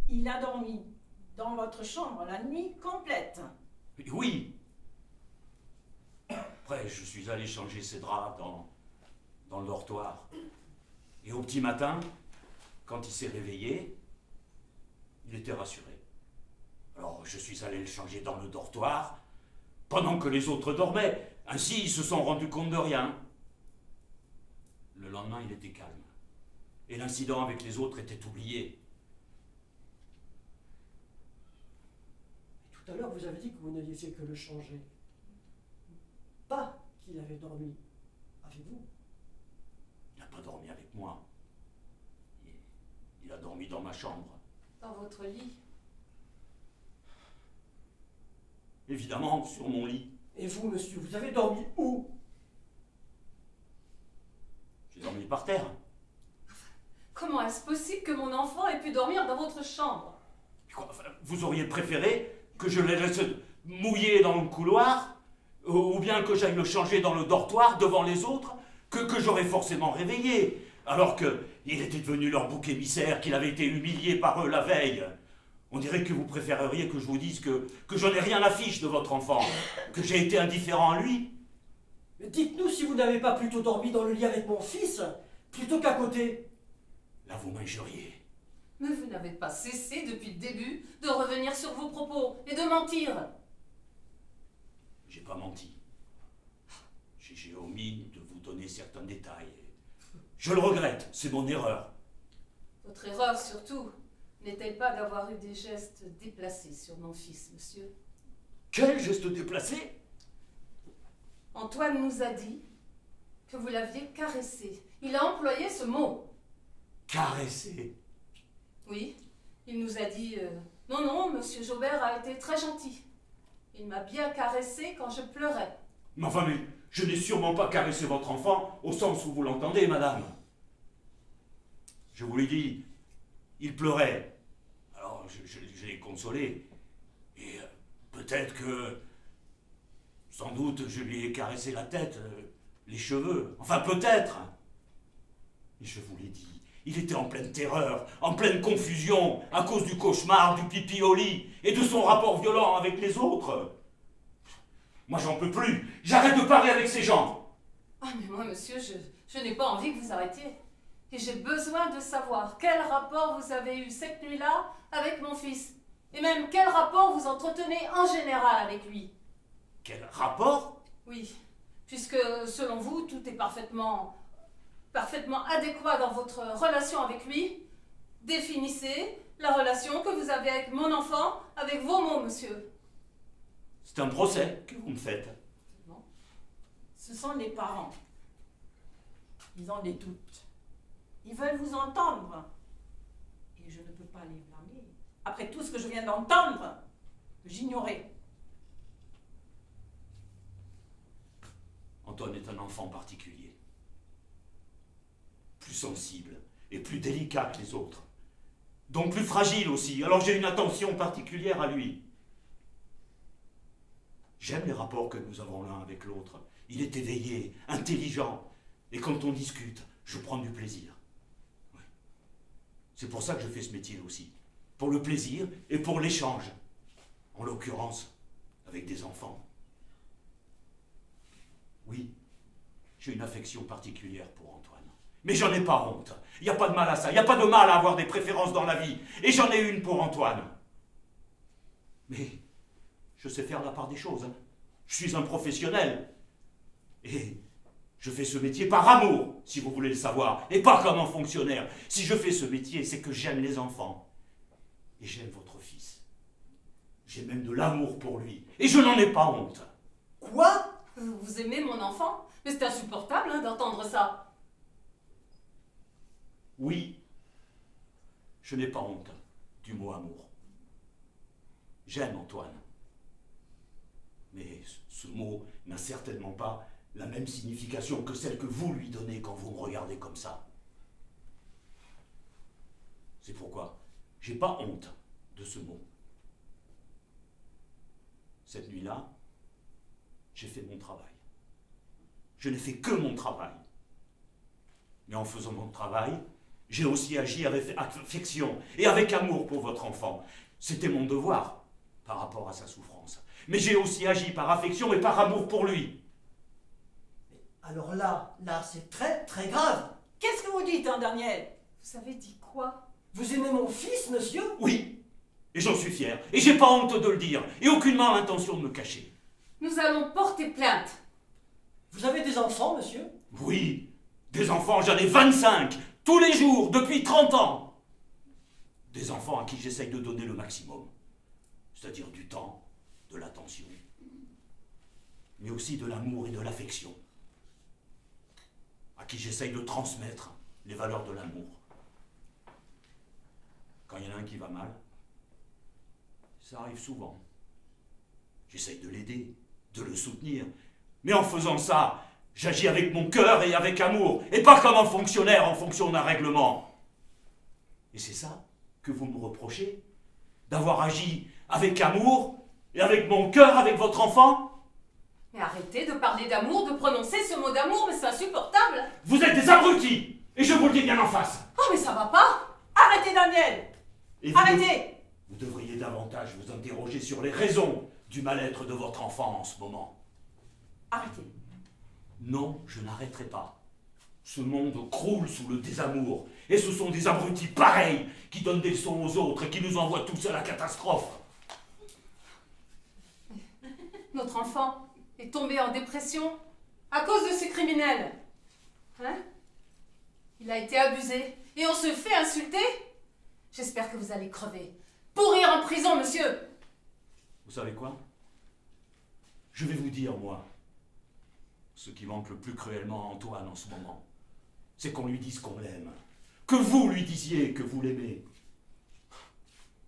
Il a dormi dans votre chambre la nuit complète. Oui. Après, je suis allé changer ses draps dans le dortoir. Et au petit matin, quand il s'est réveillé, il était rassuré. Alors, je suis allé le changer dans le dortoir, pendant que les autres dormaient. Ainsi, ils se sont rendus compte de rien. Le lendemain, il était calme. Et l'incident avec les autres était oublié. Tout à l'heure, vous avez dit que vous n'aviez fait que le changer. Pas qu'il avait dormi. Avez-vous? Il n'a pas dormi avec moi. Il a dormi dans ma chambre. Dans votre lit. Évidemment, sur mon lit. Et vous, monsieur, vous avez dormi où? J'ai dormi par terre. Comment est-ce possible que mon enfant ait pu dormir dans votre chambre? Quoi, enfin, vous auriez préféré que je le laisse mouiller dans le couloir, ou bien que j'aille le changer dans le dortoir devant les autres, que j'aurais forcément réveillé, alors qu'il était devenu leur bouc émissaire, qu'il avait été humilié par eux la veille. On dirait que vous préféreriez que je vous dise que je n'ai rien à fiche de votre enfant, que j'ai été indifférent à lui. Mais dites-nous si vous n'avez pas plutôt dormi dans le lit avec mon fils, plutôt qu'à côté. Là, vous m'injuriez. Mais vous n'avez pas cessé depuis le début de revenir sur vos propos et de mentir. J'ai pas menti. J'ai omis de vous donner certains détails. Je le regrette, c'est mon erreur. Votre erreur surtout n'est-elle pas d'avoir eu des gestes déplacés sur mon fils, monsieur? Quel geste déplacé? Antoine nous a dit que vous l'aviez caressé. Il a employé ce mot. Caresser? Oui, il nous a dit non, non, monsieur Jaubert a été très gentil. Il m'a bien caressé quand je pleurais. Mais enfin, mais je n'ai sûrement pas caressé votre enfant au sens où vous l'entendez, madame. Je vous l'ai dit, il pleurait. Alors, je l'ai consolé. Et peut-être que, sans doute, je lui ai caressé la tête, les cheveux. Enfin, peut-être. Et je vous l'ai dit, il était en pleine terreur, en pleine confusion, à cause du cauchemar, du pipi au lit, et de son rapport violent avec les autres. Moi, j'en peux plus. J'arrête de parler avec ces gens. Ah, mais moi, monsieur, je n'ai pas envie que vous arrêtiez. Et j'ai besoin de savoir quel rapport vous avez eu cette nuit-là avec mon fils. Et même quel rapport vous entretenez en général avec lui. Quel rapport? Oui, puisque selon vous, tout est parfaitement adéquat dans votre relation avec lui. Définissez la relation que vous avez avec mon enfant, avec vos mots, monsieur. C'est un procès que vous me faites. Non. Ce sont les parents. Ils ont des doutes. Ils veulent vous entendre. Et je ne peux pas les blâmer. Après tout ce que je viens d'entendre, j'ignorais. Antoine est un enfant particulier. Plus sensible et plus délicat que les autres. Donc plus fragile aussi, alors j'ai une attention particulière à lui. J'aime les rapports que nous avons l'un avec l'autre. Il est éveillé, intelligent, et quand on discute, je prends du plaisir. Oui. C'est pour ça que je fais ce métier aussi. Pour le plaisir et pour l'échange. En l'occurrence, avec des enfants. Oui, j'ai une affection particulière pour Antoine. Mais j'en ai pas honte. Il n'y a pas de mal à ça. Il n'y a pas de mal à avoir des préférences dans la vie. Et j'en ai une pour Antoine. Mais je sais faire la part des choses. Hein. Je suis un professionnel. Et je fais ce métier par amour, si vous voulez le savoir. Et pas comme un fonctionnaire. Si je fais ce métier, c'est que j'aime les enfants. Et j'aime votre fils. J'ai même de l'amour pour lui. Et je n'en ai pas honte. Quoi? Vous aimez mon enfant? Mais c'est insupportable hein, d'entendre ça. Oui, je n'ai pas honte du mot amour. J'aime Antoine. Mais ce mot n'a certainement pas la même signification que celle que vous lui donnez quand vous me regardez comme ça. C'est pourquoi j'ai pas honte de ce mot. Cette nuit-là, j'ai fait mon travail. Je n'ai fait que mon travail. Mais en faisant mon travail, j'ai aussi agi avec affection et avec amour pour votre enfant. C'était mon devoir par rapport à sa souffrance. Mais j'ai aussi agi par affection et par amour pour lui. Alors là, c'est très très grave. Qu'est-ce que vous dites, hein, Daniel? Vous avez dit quoi? Vous aimez mon fils, monsieur? Oui, et j'en suis fier. Et j'ai pas honte de le dire. Et aucunement l'intention de me cacher. Nous allons porter plainte. Vous avez des enfants, monsieur? Oui, des enfants, j'en ai 25, tous les jours, depuis 30 ans. Des enfants à qui j'essaye de donner le maximum. C'est-à-dire du temps, de l'attention, mais aussi de l'amour et de l'affection. À qui j'essaye de transmettre les valeurs de l'amour. Quand il y en a un qui va mal, ça arrive souvent. J'essaye de l'aider, de le soutenir. Mais en faisant ça, j'agis avec mon cœur et avec amour, et pas comme un fonctionnaire en fonction d'un règlement. Et c'est ça que vous me reprochez? D'avoir agi avec amour et avec mon cœur avec votre enfant? Mais arrêtez de parler d'amour, de prononcer ce mot d'amour, mais c'est insupportable. Vous êtes des abrutis, et je vous le dis bien en face. Oh, mais ça va pas. Arrêtez, Daniel! Et vous Arrêtez! Vous devriez davantage vous interroger sur les raisons du mal-être de votre enfant en ce moment. Arrêtez. Non, je n'arrêterai pas. Ce monde croule sous le désamour, et ce sont des abrutis pareils qui donnent des leçons aux autres et qui nous envoient tous à la catastrophe. Notre enfant est tombé en dépression à cause de ces criminels. Hein? Il a été abusé et on se fait insulter. J'espère que vous allez crever. Pourrir en prison, monsieur. Vous savez quoi? Je vais vous dire, moi, ce qui manque le plus cruellement à Antoine en ce moment, c'est qu'on lui dise qu'on l'aime. Que vous lui disiez que vous l'aimez.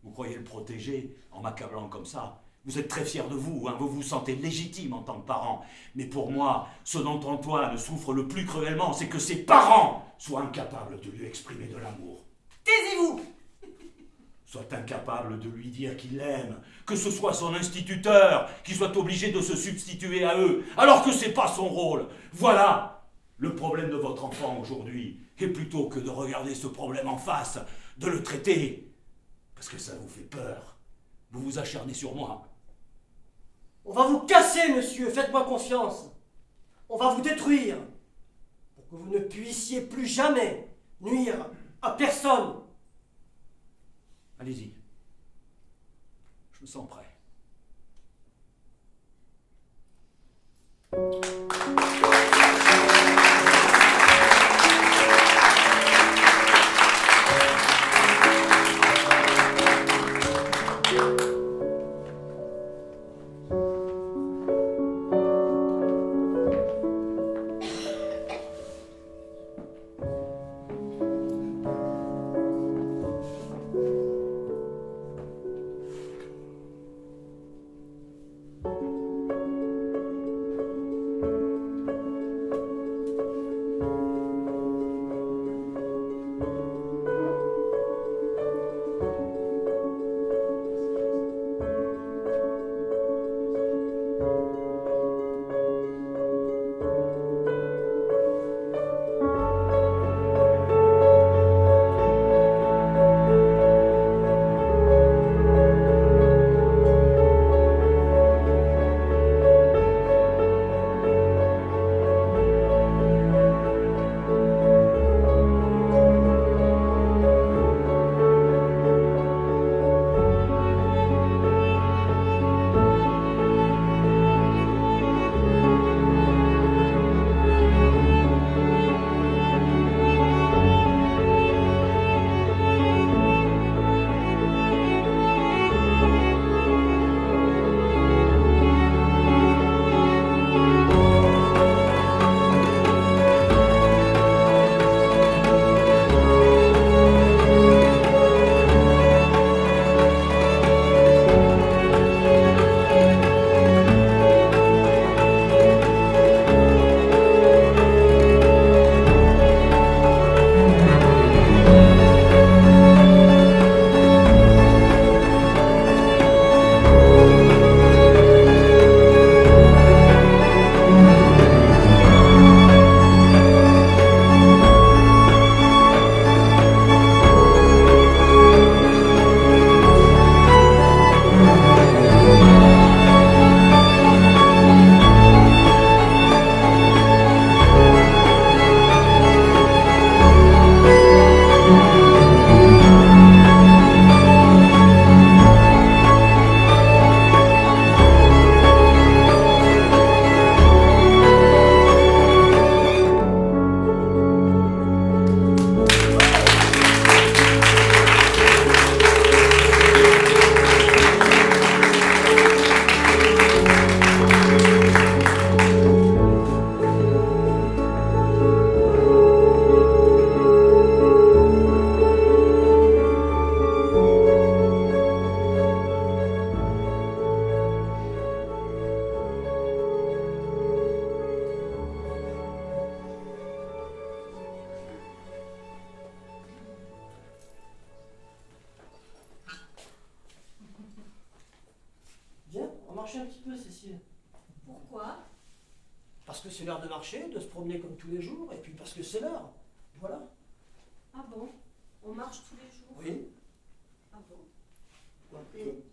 Vous croyez le protéger en m'accablant comme ça? Vous êtes très fier de vous, hein, vous vous sentez légitime en tant que parent. Mais pour moi, ce dont Antoine souffre le plus cruellement, c'est que ses parents soient incapables de lui exprimer de l'amour. Taisez-vous! Soit incapable de lui dire qu'il l'aime, que ce soit son instituteur qui soit obligé de se substituer à eux, alors que c'est pas son rôle. Voilà le problème de votre enfant aujourd'hui. Et plutôt que de regarder ce problème en face, de le traiter, parce que ça vous fait peur, vous vous acharnez sur moi. On va vous casser, monsieur, faites-moi confiance. On va vous détruire, pour que vous ne puissiez plus jamais nuire à personne. Allez-y. Je me sens prêt. marcher un petit peu, Cécile. Pourquoi? Parce que c'est l'heure de marcher, de se promener comme tous les jours, et puis parce que c'est l'heure. Voilà. Ah bon? On marche tous les jours? Oui. Ah bon? Quoi, Et-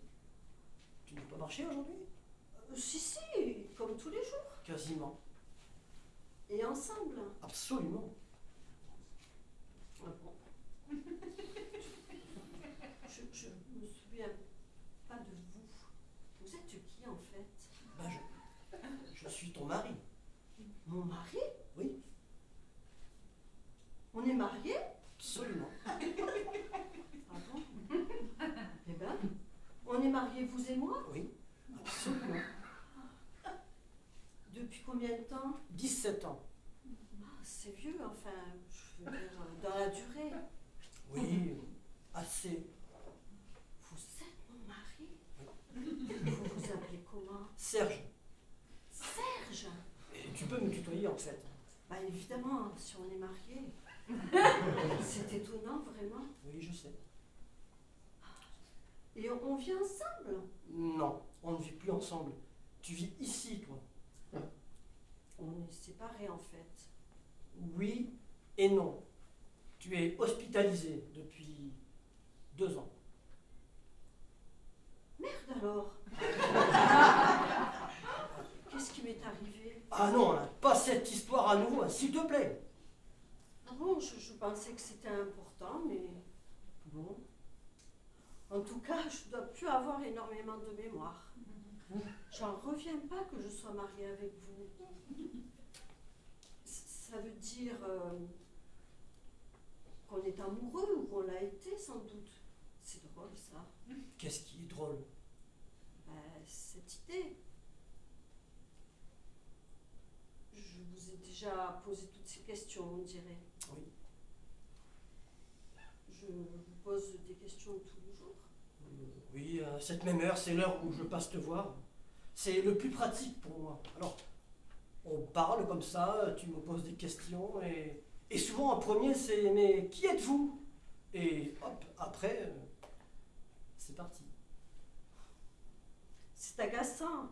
tu n'as pas marché aujourd'hui? Si, comme tous les jours. Quasiment. Et ensemble. Absolument. Ah bon? Je me souviens pas de vous. Vous êtes qui en fait? Ben, je suis ton mari. Mon mari? Oui, On est mariés? absolument. Ah bon? Eh ben, on est mariés vous et moi? Oui, absolument. Depuis combien de temps? 17 ans. Ah, c'est vieux, enfin, je veux dire, dans la durée. Oui, assez. Vous êtes mon mari? Vous vous appelez comment? Serge, Serge? et tu peux me tutoyer en fait. Bah évidemment, si on est mariés. C'est étonnant, vraiment. Oui, je sais. Et on vit ensemble? Non, on ne vit plus ensemble. Tu vis ici, toi. On est séparés en fait. Oui et non. Tu es hospitalisé depuis 2 ans. Merde alors! Qu'est-ce qui m'est arrivé? Ah non, hein, pas cette histoire à nouveau, hein, s'il te plaît. Ah bon, je pensais que c'était important, mais bon. En tout cas, je ne dois plus avoir énormément de mémoire. J'en reviens pas que je sois mariée avec vous. Ça veut dire qu'on est amoureux ou qu'on l'a été sans doute. C'est drôle ça. Qu'est-ce qui est drôle? Cette idée. Je vous ai déjà posé toutes ces questions, on dirait. Oui. Je vous pose des questions tous les jours. Oui, à cette même heure, c'est l'heure où je passe te voir. C'est le plus pratique pour moi. Alors, on parle comme ça, tu me poses des questions, et souvent en premier, c'est « mais qui êtes-vous » Et hop, après, c'est parti. C'est agaçant,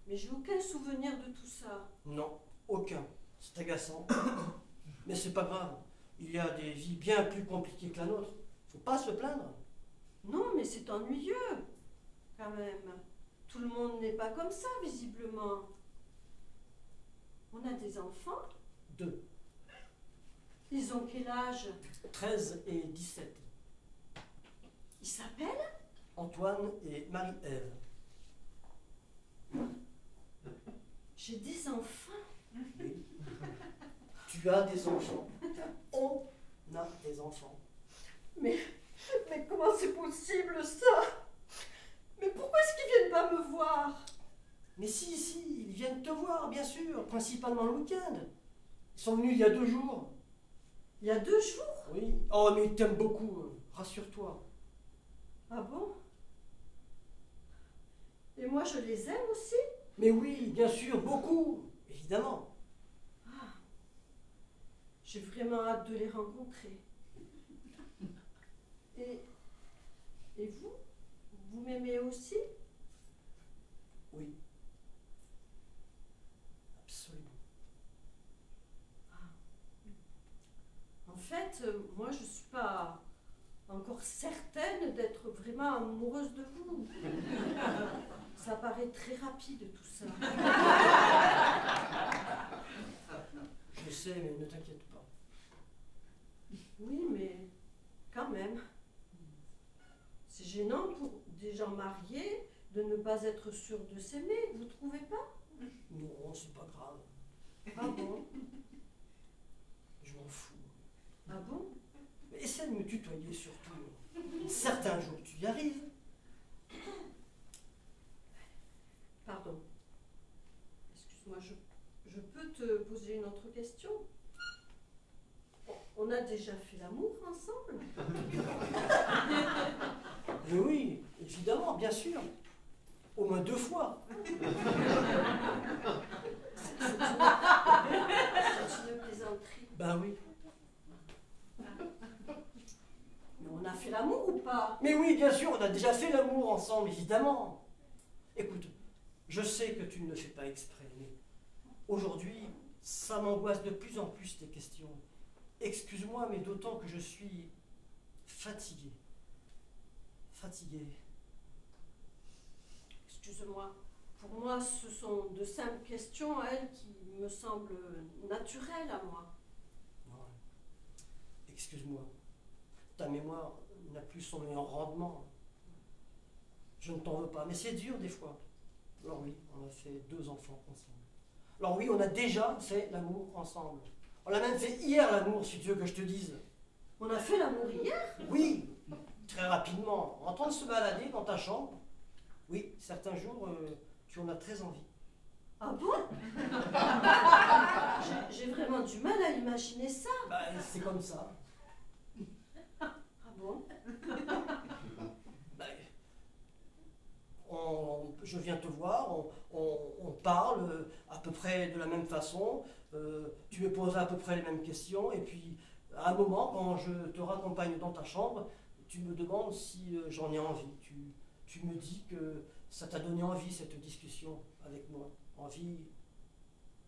mais j'ai aucun souvenir de tout ça. Non, aucun. C'est agaçant. Mais c'est pas grave. Il y a des vies bien plus compliquées que la nôtre. Faut pas se plaindre. Non, mais c'est ennuyeux, quand même. Tout le monde n'est pas comme ça, visiblement. On a des enfants? 2, Ils ont quel âge? 13 et 17. Ils s'appellent? Antoine et Marie-Ève. J'ai des enfants. Oui. Tu as des enfants. On a des enfants. Mais comment c'est possible, ça? Mais pourquoi est-ce qu'ils viennent pas me voir? Mais si, ils viennent te voir, bien sûr, principalement le week-end. Ils sont venus il y a 2 jours. Il y a 2 jours? Oui. Oh, mais ils t'aiment beaucoup, rassure-toi. Ah bon? Et moi, je les aime aussi? Mais oui, bien sûr, beaucoup, évidemment. Ah, j'ai vraiment hâte de les rencontrer. Et vous? Vous m'aimez aussi? Oui. Absolument. En fait, moi, je ne suis pas encore certaine d'être vraiment amoureuse de vous. Ça paraît très rapide, tout ça. Je sais, mais ne t'inquiète pas. Oui, mais quand même. C'est gênant pour des gens mariés de ne pas être sûrs de s'aimer, vous trouvez pas? Non, c'est pas grave. Ah bon? Je m'en fous. Ah bon? Mais essaie de me tutoyer surtout. Certains jours, tu y arrives. Pardon. Excuse-moi, je peux te poser une autre question? On a déjà fait l'amour ensemble? Mais oui, évidemment, bien sûr. Au moins 2 fois. C'est une plaisanterie. Ben oui. Mais on a fait l'amour ou pas? Mais oui, bien sûr, on a déjà fait l'amour ensemble, évidemment. Écoute, Je sais que tu ne le fais pas exprès, mais aujourd'hui, ça m'angoisse de plus en plus tes questions. Excuse-moi, mais d'autant que je suis fatigué. Fatigué. Excuse-moi. Pour moi, ce sont de simples questions, elles, qui me semblent naturelles à moi. Ouais. Excuse-moi. Ta mémoire n'a plus son meilleur rendement. Je ne t'en veux pas, mais c'est dur des fois. Alors oui, on a fait 2 enfants ensemble. Alors oui, on a déjà fait l'amour ensemble. On a même fait hier l'amour, si tu veux que je te dise. On a fait l'amour hier? Oui, très rapidement, en train de se balader dans ta chambre. Oui, certains jours, tu en as très envie. Ah bon? J'ai vraiment du mal à imaginer ça. Bah, c'est comme ça. Ah bon? Bah, je viens te voir, on parle à peu près de la même façon, tu me poses à peu près les mêmes questions, et puis à un moment, quand je te raccompagne dans ta chambre, tu me demandes si j'en ai envie. Tu me dis que ça t'a donné envie, cette discussion avec moi, envie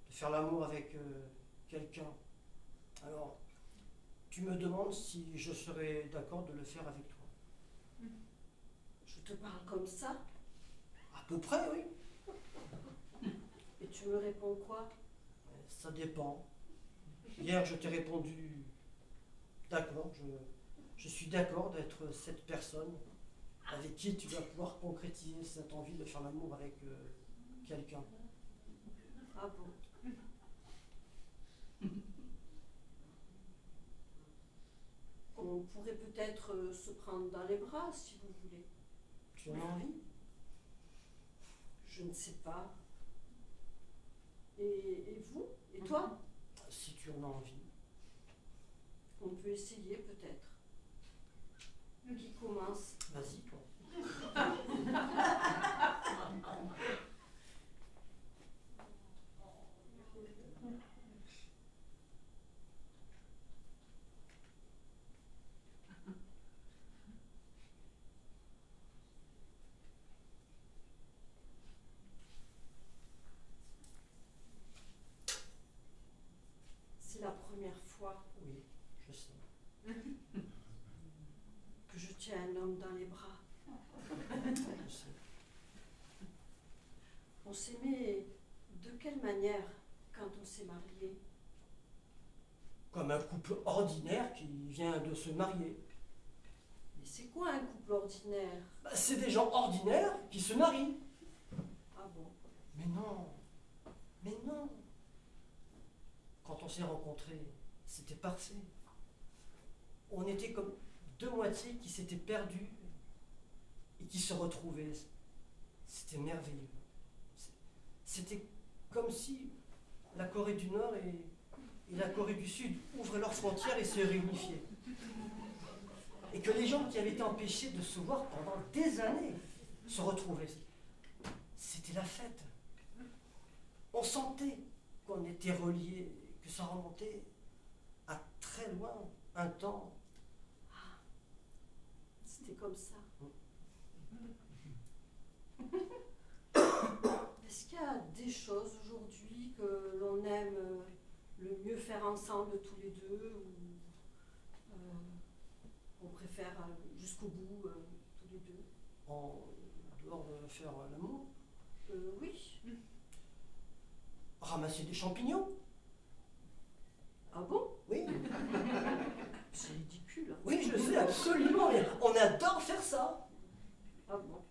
de faire l'amour avec quelqu'un. Alors, tu me demandes si je serais d'accord de le faire avec toi. Je te parle comme ça? À peu près, oui. Et tu me réponds quoi? Ça dépend. Hier, je t'ai répondu d'accord, je suis d'accord d'être cette personne avec qui tu vas pouvoir concrétiser cette envie de faire l'amour avec quelqu'un. Ah bon? On pourrait peut-être se prendre dans les bras, si vous voulez. Tu en as envie? Je ne sais pas. Et vous? Et toi? Si tu en as envie. On peut essayer peut-être. Qui commence? Vas-y, toi. C'est la première fois Oui, je sais. que je tiens un homme dans les bras. Je sais. On s'aimait de quelle manière quand on s'est marié? Comme un couple ordinaire qui vient de se marier. Mais c'est quoi un couple ordinaire? Bah, c'est des gens ordinaires qui se marient. Ah bon? Mais non. Mais non. Quand on s'est rencontrés, c'était parfait. On était comme 2 moitiés qui s'étaient perdues et qui se retrouvaient. C'était merveilleux. C'était comme si la Corée du Nord et la Corée du Sud ouvraient leurs frontières et se réunifiaient. Et que les gens qui avaient été empêchés de se voir pendant des années se retrouvaient. C'était la fête. On sentait qu'on était reliés, que ça remontait à très loin, un temps. C'était comme ça. Est-ce qu'il y a des choses aujourd'hui que l'on aime le mieux faire ensemble tous les deux, ou on préfère jusqu'au bout tous les deux? En dehors de faire l'amour, Oui. ramasser des champignons. Ah bon? Oui, C'est ridicule. oui, je sais, absolument. Mais on adore faire ça. Ah bon?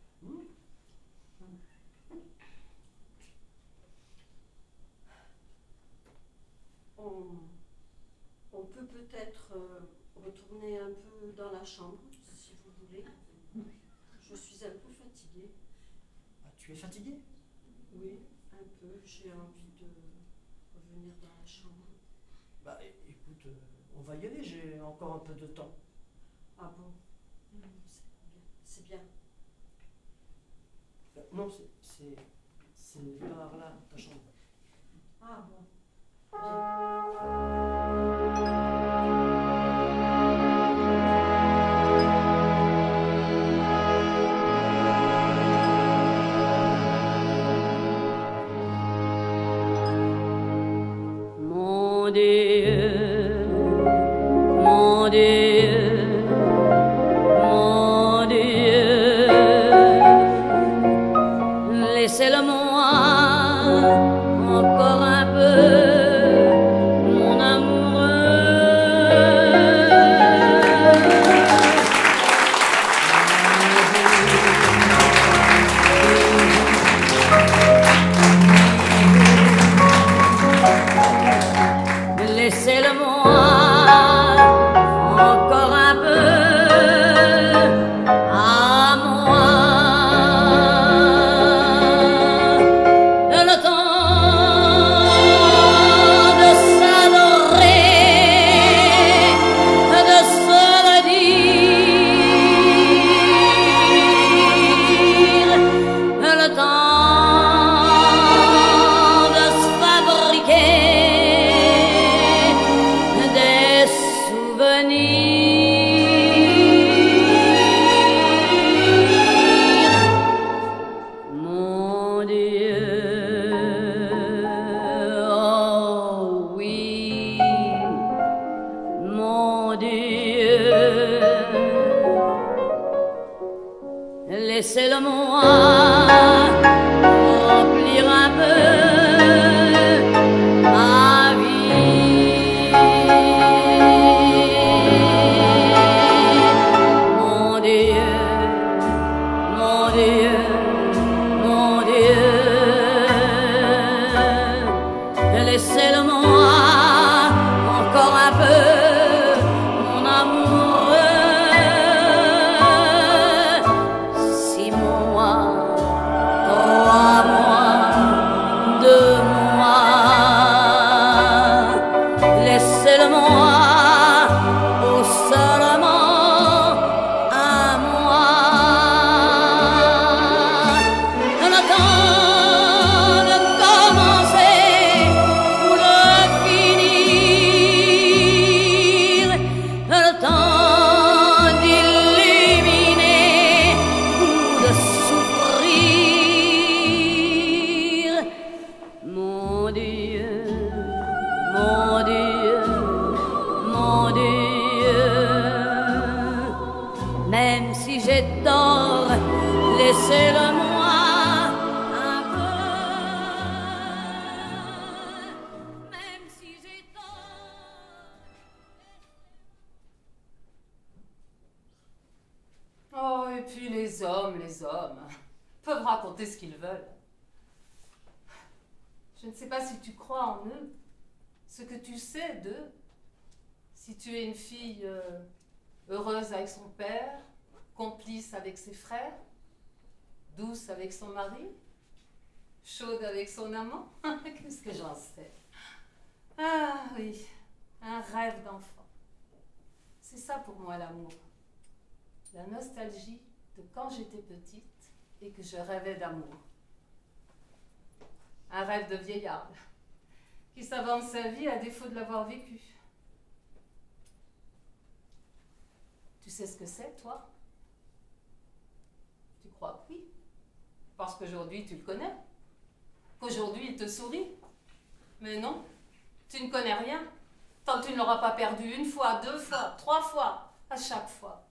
On peut peut-être retourner un peu dans la chambre, si vous voulez. Je suis un peu fatiguée. Ah, tu es fatigué? Oui, un peu. J'ai envie de revenir dans la chambre. Bah écoute, on va y aller, j'ai encore un peu de temps. Ah bon? C'est bien. Non, c'est par là, ta chambre. Ah bon. Mon Dieu, mon Dieu, mon Dieu, laissez-le-moi encore un peu, mon amoureux. Laissez-le-moi encore un peu à moi. Le temps de s'adorer, de se le dire, le temps de se fabriquer des souvenirs. Mon Dieu, oh oui, mon Dieu, laissez-le-moi remplir un peu ma vie. Mon Dieu, mon Dieu, mon Dieu, laissez-le-moi encore un peu, mon amoureux. Si moi, trois mois, 2 mois, laissez-le-moi ou seulement un mois. Le temps de commencer ou de finir, le temps d'illuminer ou de souffrir. Mon Dieu, mon Dieu, mon Dieu, même si j'ai tort, laissez-le-moi un peu, même si j'ai tort. Oh, et puis les hommes peuvent raconter ce qu'ils veulent. Je ne sais pas si tu crois en eux, ce que tu sais d'eux. Si tu es une fille heureuse avec son père, complice avec ses frères, douce avec son mari, chaude avec son amant, qu'est-ce que j'en sais? Ah oui, un rêve d'enfant. C'est ça pour moi l'amour. La nostalgie de quand j'étais petite et que je rêvais d'amour. Un rêve de vieillard qui s'invente sa vie à défaut de l'avoir vécu. Tu sais ce que c'est, toi? Tu crois que oui? Parce qu'aujourd'hui, tu le connais. Qu'aujourd'hui, il te sourit. Mais non, tu ne connais rien. Tant que tu ne l'auras pas perdu 1 fois, 2 fois, 3 fois, à chaque fois.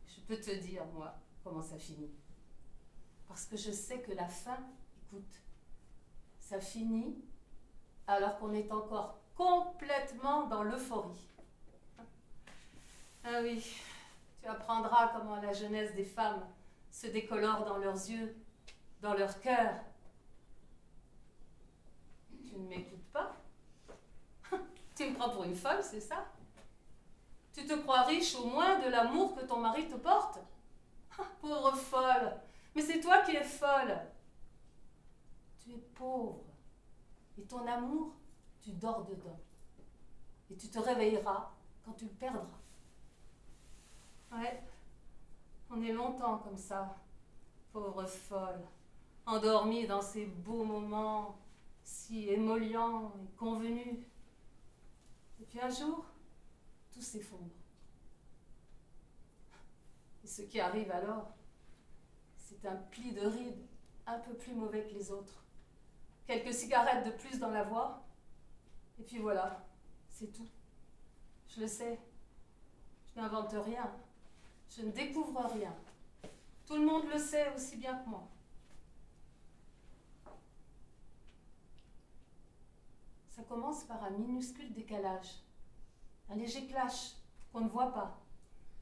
Je peux te dire, moi, comment ça finit. Parce que je sais que la fin, écoute, ça finit alors qu'on est encore complètement dans l'euphorie. Ah oui, tu apprendras comment la jeunesse des femmes se décolore dans leurs yeux, dans leur cœur. Tu ne m'écoutes pas? Tu me prends pour une folle, c'est ça? Tu te crois riche au moins de l'amour que ton mari te porte? Pauvre folle! Mais c'est toi qui es folle. Tu es pauvre. Et ton amour, tu dors dedans. Et tu te réveilleras quand tu le perdras. Ouais, on est longtemps comme ça, pauvre folle, endormie dans ces beaux moments si émollients et convenus. Et puis un jour, tout s'effondre. Et ce qui arrive alors, c'est un pli de rides un peu plus mauvais que les autres. Quelques cigarettes de plus dans la voix, Et puis voilà, c'est tout. Je le sais. Je n'invente rien. Je ne découvre rien. Tout le monde le sait aussi bien que moi. Ça commence par un minuscule décalage, un léger clash qu'on ne voit pas,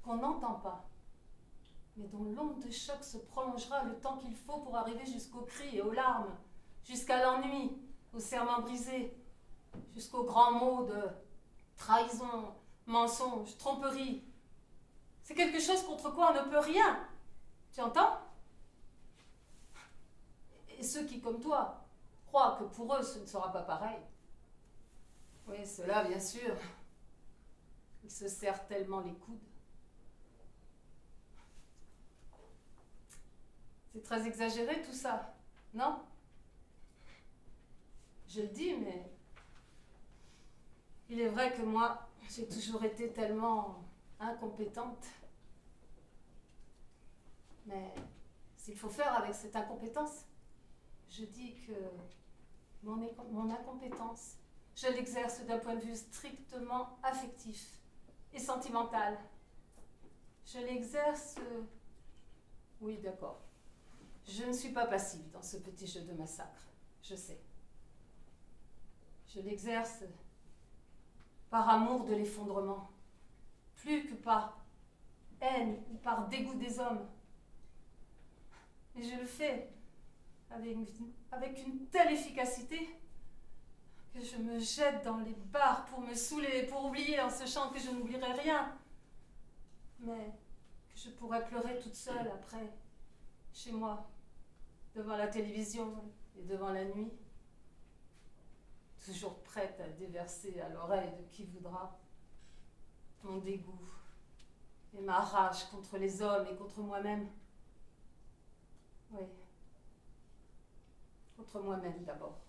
qu'on n'entend pas, mais dont l'onde de choc se prolongera le temps qu'il faut pour arriver jusqu'aux cris et aux larmes, jusqu'à l'ennui, aux serments brisés, jusqu'aux grands mots de trahison, mensonge, tromperie. C'est quelque chose contre quoi on ne peut rien. Tu entends? Et ceux qui, comme toi, croient que pour eux ce ne sera pas pareil. Oui, ceux-là, bien sûr. Ils se serrent tellement les coudes. C'est très exagéré tout ça, non? Je le dis, mais il est vrai que moi, j'ai toujours été tellement incompétente. Mais s'il faut faire avec cette incompétence, je dis que mon incompétence, je l'exerce d'un point de vue strictement affectif et sentimental. Je l'exerce... Oui, d'accord. Je ne suis pas passive dans ce petit jeu de massacre, je sais. Je l'exerce par amour de l'effondrement, plus que par haine ou par dégoût des hommes. Mais je le fais avec une telle efficacité que je me jette dans les bars pour me saouler, pour oublier en sachant que je n'oublierai rien, mais que je pourrais pleurer toute seule après, chez moi, devant la télévision et devant la nuit, toujours prête à déverser à l'oreille de qui voudra mon dégoût et ma rage contre les hommes et contre moi-même. Oui, contre moi-même d'abord.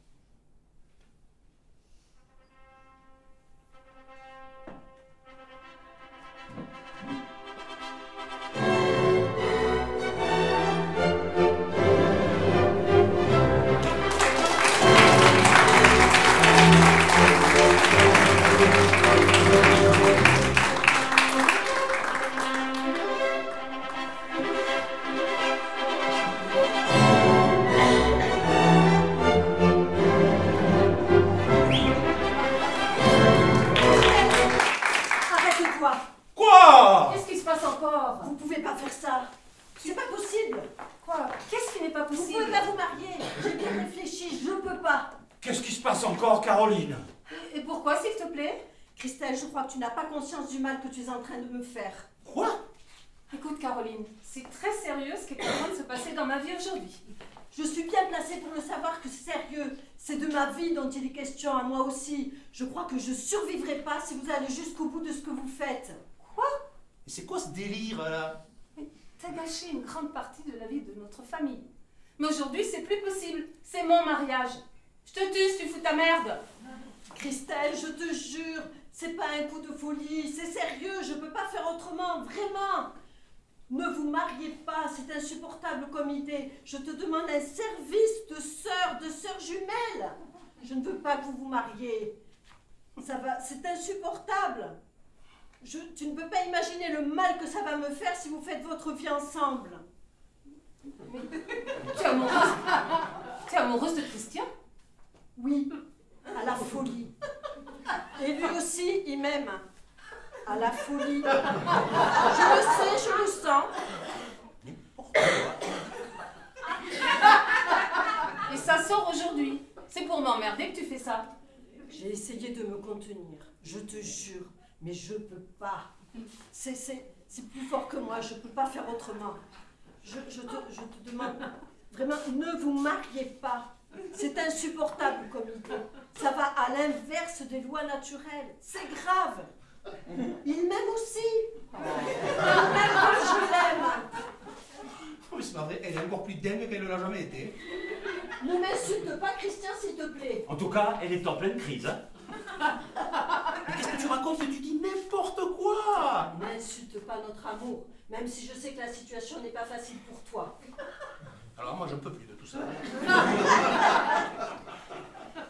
Caroline. Et pourquoi, s'il te plaît? Christelle, je crois que tu n'as pas conscience du mal que tu es en train de me faire. Quoi? Écoute, Caroline, c'est très sérieux ce qui est en train de se passer dans ma vie aujourd'hui. Je suis bien placée pour le savoir que c'est sérieux. C'est de ma vie dont il est question, à moi aussi. Je crois que je ne survivrai pas si vous allez jusqu'au bout de ce que vous faites. Quoi? C'est quoi ce délire, là? T'as gâché une grande partie de la vie de notre famille. Mais aujourd'hui, c'est plus possible. C'est mon mariage. Je te tue si tu fous ta merde. Christelle, je te jure, c'est pas un coup de folie, c'est sérieux, je peux pas faire autrement, vraiment. Ne vous mariez pas, c'est insupportable comme idée. Je te demande un service de sœur jumelle. Je ne veux pas que vous vous mariez. Ça va, c'est insupportable. Tu ne peux pas imaginer le mal que ça va me faire si vous faites votre vie ensemble. Mais, tu es amoureuse de Christian? Oui, à la folie. Et lui aussi, il m'aime. À la folie. Je le sais, je le sens. Et ça sort aujourd'hui. C'est pour m'emmerder que tu fais ça. J'ai essayé de me contenir, je te jure, mais je peux pas. C'est plus fort que moi, je peux pas faire autrement. Je te demande, vraiment, ne vous mariez pas. C'est insupportable comme idée. Ça va à l'inverse des lois naturelles. C'est grave. Il m'aime aussi. Il m'aime comme je l'aime. Oh, mais c'est pas vrai, elle est encore plus dingue qu'elle ne l'a jamais été. Ne m'insulte pas, Christian, s'il te plaît. En tout cas, elle est en pleine crise. Hein. Mais qu'est-ce que tu racontes? Tu dis n'importe quoi. N'insulte pas notre amour, même si je sais que la situation n'est pas facile pour toi. Alors moi, je ne peux plus de tout ça.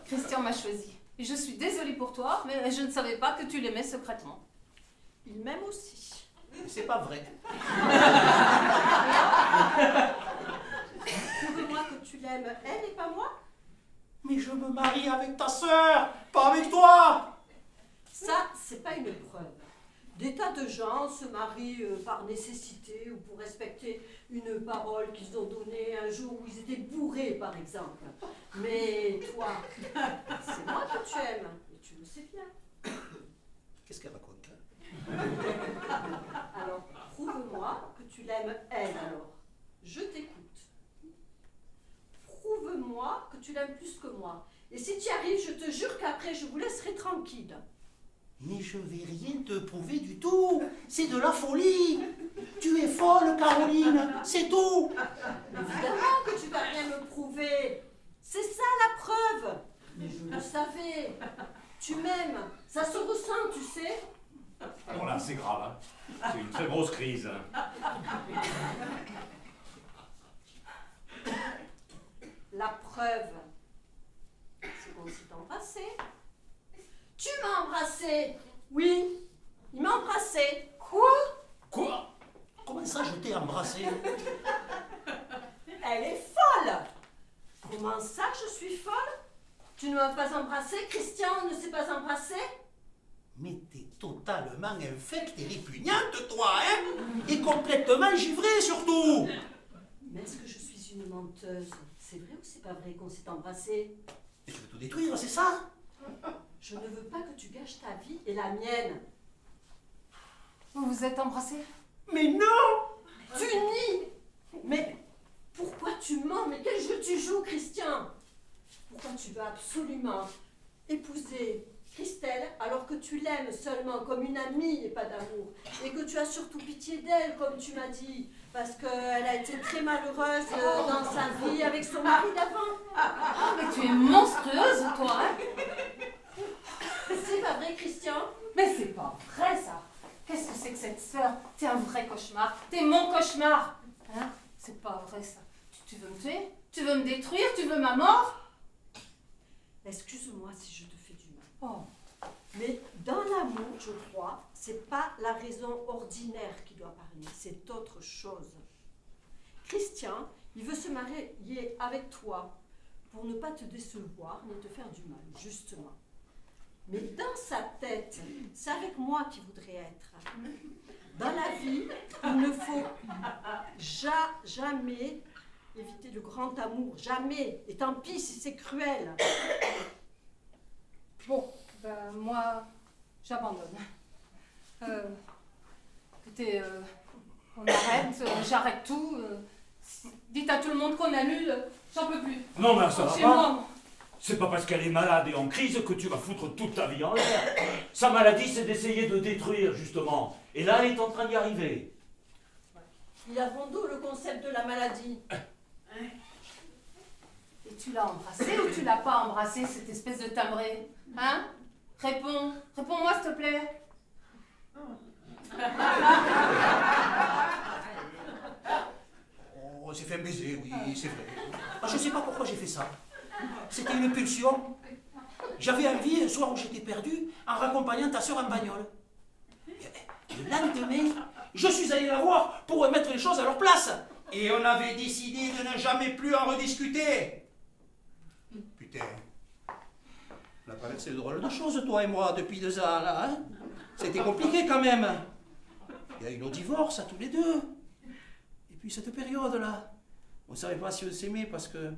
Christian m'a choisi. Et je suis désolée pour toi, mais je ne savais pas que tu l'aimais secrètement. Il m'aime aussi. C'est pas vrai. Prouve-moi que tu l'aimes, elle et pas moi. Mais je me marie avec ta sœur, pas avec toi. Ça, c'est pas une preuve. Des tas de gens se marient par nécessité ou pour respecter une parole qu'ils ont donnée un jour où ils étaient bourrés, par exemple. Mais toi, c'est moi que tu aimes, et tu le sais bien. Qu'est-ce qu'elle raconte? Alors, prouve-moi que tu l'aimes elle, alors. Je t'écoute. Prouve-moi que tu l'aimes plus que moi. Et si tu y arrives, je te jure qu'après, je vous laisserai tranquille. Mais je vais rien te prouver du tout. C'est de la folie. Tu es folle, Caroline. C'est tout. Évidemment que tu vas rien me prouver. C'est ça la preuve. Mais je le savais. Tu m'aimes. Ça se ressent, tu sais. Alors là, c'est grave. Hein. C'est une très grosse crise. La preuve, c'est qu'on s'est embrassé. Tu m'as embrassé. Oui, il m'a embrassé. Quoi? Quoi? Comment ça, je t'ai embrassé? Elle est folle. Comment ça, je suis folle? Tu ne m'as pas embrassé? Christian ne s'est pas embrassé? Mais t'es totalement infecte et répugnante, toi, hein? Et complètement givrée, surtout. Mais est-ce que je suis une menteuse? C'est vrai ou c'est pas vrai qu'on s'est embrassé? Et tu veux tout détruire, c'est ça? Je ne veux pas que tu gâches ta vie et la mienne. Vous vous êtes embrassés? Mais non! Tu nies! Mais pourquoi tu mens? Mais quel jeu tu joues, Christian? Pourquoi tu veux absolument épouser Christelle alors que tu l'aimes seulement comme une amie et pas d'amour? Et que tu as surtout pitié d'elle, comme tu m'as dit, parce qu'elle a été très malheureuse dans sa vie avec son mari d'avant. Ah, mais tu es monstrueuse, toi, hein? C'est pas vrai, Christian? Mais c'est pas vrai, ça. Qu'est-ce que c'est que cette sœur? T'es un vrai cauchemar. T'es mon cauchemar. Hein? C'est pas vrai, ça. Tu veux me tuer? Tu veux me détruire? Tu veux ma mort? Excuse-moi si je te fais du mal. Oh. Mais dans l'amour, je crois, c'est pas la raison ordinaire qui doit parler, c'est autre chose. Christian, il veut se marier avec toi pour ne pas te décevoir ni te faire du mal, justement. Mais dans sa tête, c'est avec moi qu'il voudrait être. Dans la vie, il ne faut jamais éviter le grand amour, jamais. Et tant pis si c'est cruel. Bon, ben moi, j'abandonne. Écoutez, on arrête, j'arrête tout. Dites à tout le monde qu'on annule, j'en peux plus. Non, mais ça va Chez pas. moi. C'est pas parce qu'elle est malade et en crise que tu vas foutre toute ta vie en l'air. Sa maladie, c'est d'essayer de détruire, justement. Et là, elle est en train d'y arriver. Il a d'où le concept de la maladie? Et tu l'as embrassé ou tu l'as pas embrassé, cette espèce de timbré? Hein? Réponds-moi, s'il te plaît. Oh, j'ai fait un baiser, oui, c'est vrai. Ah, je sais pas pourquoi j'ai fait ça. C'était une pulsion. J'avais envie, un soir où j'étais perdu, en raccompagnant ta sœur en bagnole. Et le lendemain, je suis allé la voir pour remettre les choses à leur place. Et on avait décidé de ne jamais plus en rediscuter. Putain. On a traversé de drôles de choses, toi et moi, depuis 2 ans, là. Hein? C'était compliqué, quand même. Il y a eu nos divorces, à tous les deux. Et puis cette période-là, on ne savait pas si on s'aimait parce que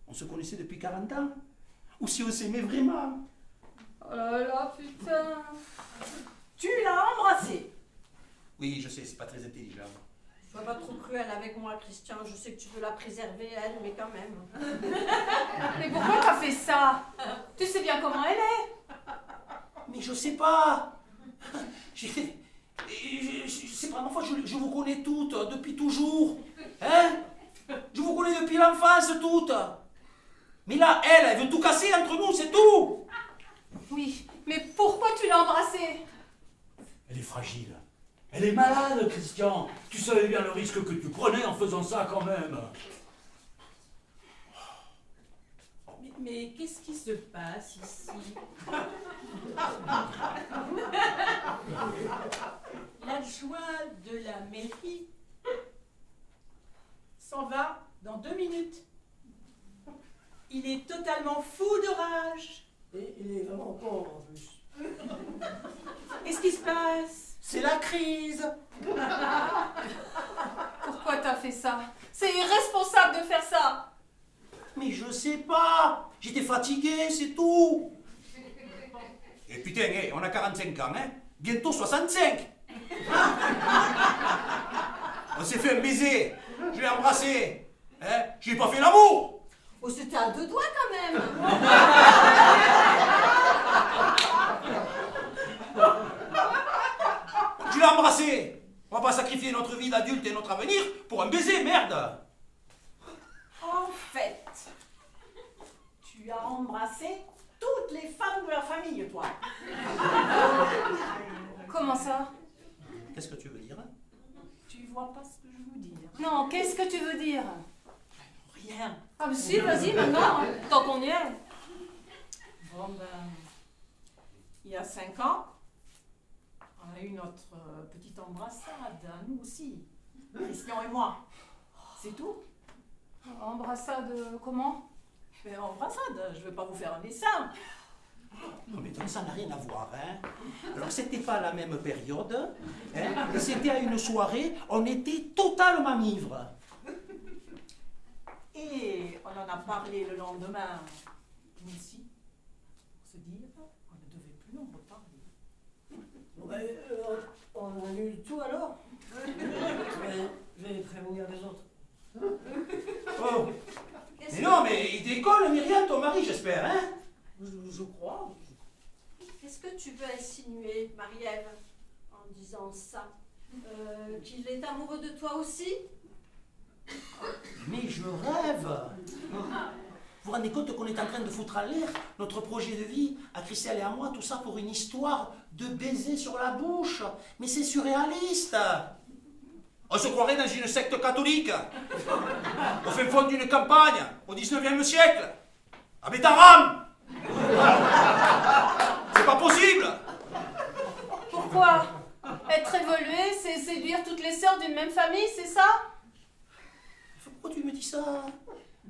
on se connaissait depuis 40 ans, ou si on s'aimait vraiment. Oh là là, putain. Tu l'as embrassé. Oui, je sais, c'est pas très intelligent. Sois pas trop cruel avec moi, Christian. Je sais que tu veux la préserver, elle, mais quand même. Mais pourquoi t'as fait ça? Tu sais bien comment elle est. Mais je sais pas. C'est pas ma faute, je vous connais toutes, depuis toujours. Hein? Je vous connais depuis l'enfance, toutes. Mais là, elle veut tout casser entre nous, c'est tout. Oui, mais pourquoi tu l'as embrassée? Elle est fragile. Elle est malade, Christian. Tu savais bien le risque que tu prenais en faisant ça, quand même. Oh, mais Mais qu'est-ce qui se passe ici? L'adjoint de la mairie s'en va dans 2 minutes. Il est totalement fou de rage. Et il est vraiment con en plus. Qu'est-ce qui se passe? C'est la crise. Pourquoi t'as fait ça? C'est irresponsable de faire ça. Mais je sais pas. J'étais fatigué, c'est tout. Et putain, hey, on a 45 ans, hein? Bientôt 65. On s'est fait un baiser. Je l'ai embrassé. Hein? Je n'ai pas fait l'amour. Oh, c'était à 2 doigts quand même. Je l'ai embrassé. On va pas sacrifier notre vie d'adulte et notre avenir pour un baiser, merde. En fait, tu as embrassé toutes les femmes de la famille, toi. Comment ça? Qu'est-ce que tu veux dire? Tu vois pas ce que je veux dire? Non, qu'est-ce que tu veux dire? Rien. Ah mais si, vas-y maintenant, hein, tant qu'on y est. Bon ben, il y a 5 ans, on a eu notre petite embrassade, à nous aussi, Christian et moi. C'est tout. Embrassade, comment? Mais embrassade, je vais pas vous faire un dessin. Non mais donc ça n'a rien à voir, hein. Alors c'était pas la même période, hein, et c'était à une soirée, on était totalement ivres. Et on en a parlé le lendemain, nous aussi, pour se dire qu'on ne devait plus en reparler. Bon, ben, on annule tout alors. Je vais prévenir les autres. Oh. Mais non, mais il décolle, Myriam, ton mari, j'espère, hein? Je crois. Qu'est-ce que tu veux insinuer, Marie-Ève, en disant ça? Qu'il est amoureux de toi aussi? Mais je rêve. Vous vous rendez compte qu'on est en train de foutre à l'air notre projet de vie, à Christelle et à moi, tout ça pour une histoire de baiser sur la bouche? Mais c'est surréaliste. On se croirait dans une secte catholique, au fin fond d'une campagne, au 19e siècle, à Bétaram. C'est pas possible. Pourquoi? Être évolué, c'est séduire toutes les sœurs d'une même famille, c'est ça? Pourquoi tu me dis ça?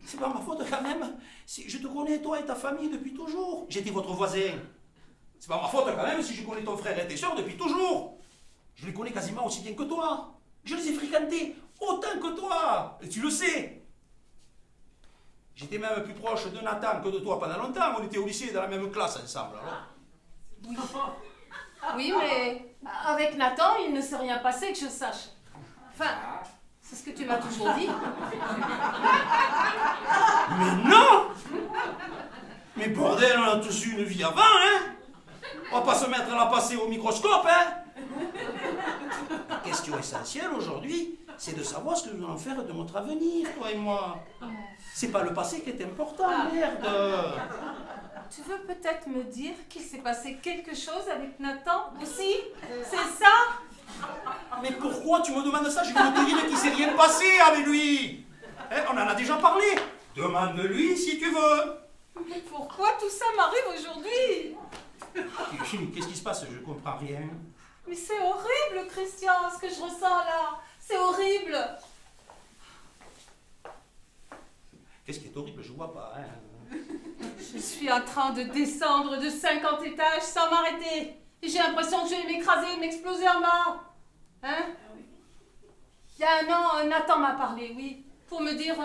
C'est pas ma faute quand même. Je te connais, toi et ta famille, depuis toujours. J'étais votre voisin. C'est pas ma faute quand même si je connais ton frère et tes soeurs depuis toujours. Je les connais quasiment aussi bien que toi. Je les ai fréquentés autant que toi. Et tu le sais. J'étais même plus proche de Nathan que de toi pendant longtemps. On était au lycée dans la même classe ensemble. Alors. Oui. Oui, mais avec Nathan, il ne s'est rien passé que je sache. Enfin, c'est ce que tu m'as toujours dit. Mais non! Mais bordel, on a tous eu une vie avant, hein? On va pas se mettre à la passer au microscope, hein? La question essentielle aujourd'hui, c'est de savoir ce que nous allons faire de notre avenir, toi et moi. C'est pas le passé qui est important, merde. Tu veux peut-être me dire qu'il s'est passé quelque chose avec Nathan aussi? C'est ça? Mais pourquoi tu me demandes ça? Je vais te dire qu'il s'est rien passé avec lui. Hein, on en a déjà parlé. Demande-lui si tu veux. Mais pourquoi tout ça m'arrive aujourd'hui? Qu'est-ce qui se passe? Je comprends rien. Mais c'est horrible, Christian, ce que je ressens là. C'est horrible. Qu'est-ce qui est horrible? Je vois pas, hein. Je suis en train de descendre de 50 étages sans m'arrêter. Et j'ai l'impression que je vais m'écraser, m'exploser en bas. Hein? Il y a 1 an, Nathan m'a parlé, oui, pour me dire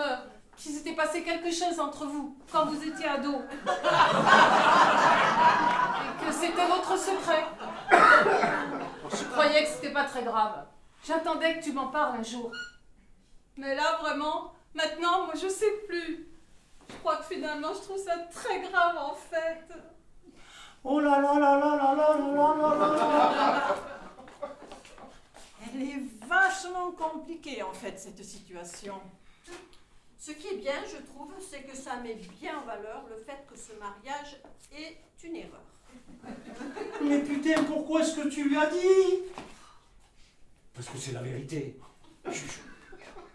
qu'il s'était passé quelque chose entre vous quand vous étiez ado. Et que c'était votre secret. Je croyais que c'était pas très grave. J'attendais que tu m'en parles un jour. Mais là, vraiment, maintenant, moi, je sais plus. Je crois que finalement, je trouve ça très grave, en fait. Oh là là là là là là là là là là. Elle est vachement compliquée, en fait, cette situation. Ce qui est bien, je trouve, c'est que ça met bien en valeur le fait que ce mariage est une erreur. Mais putain, pourquoi est-ce que tu lui as dit? Parce que c'est la vérité.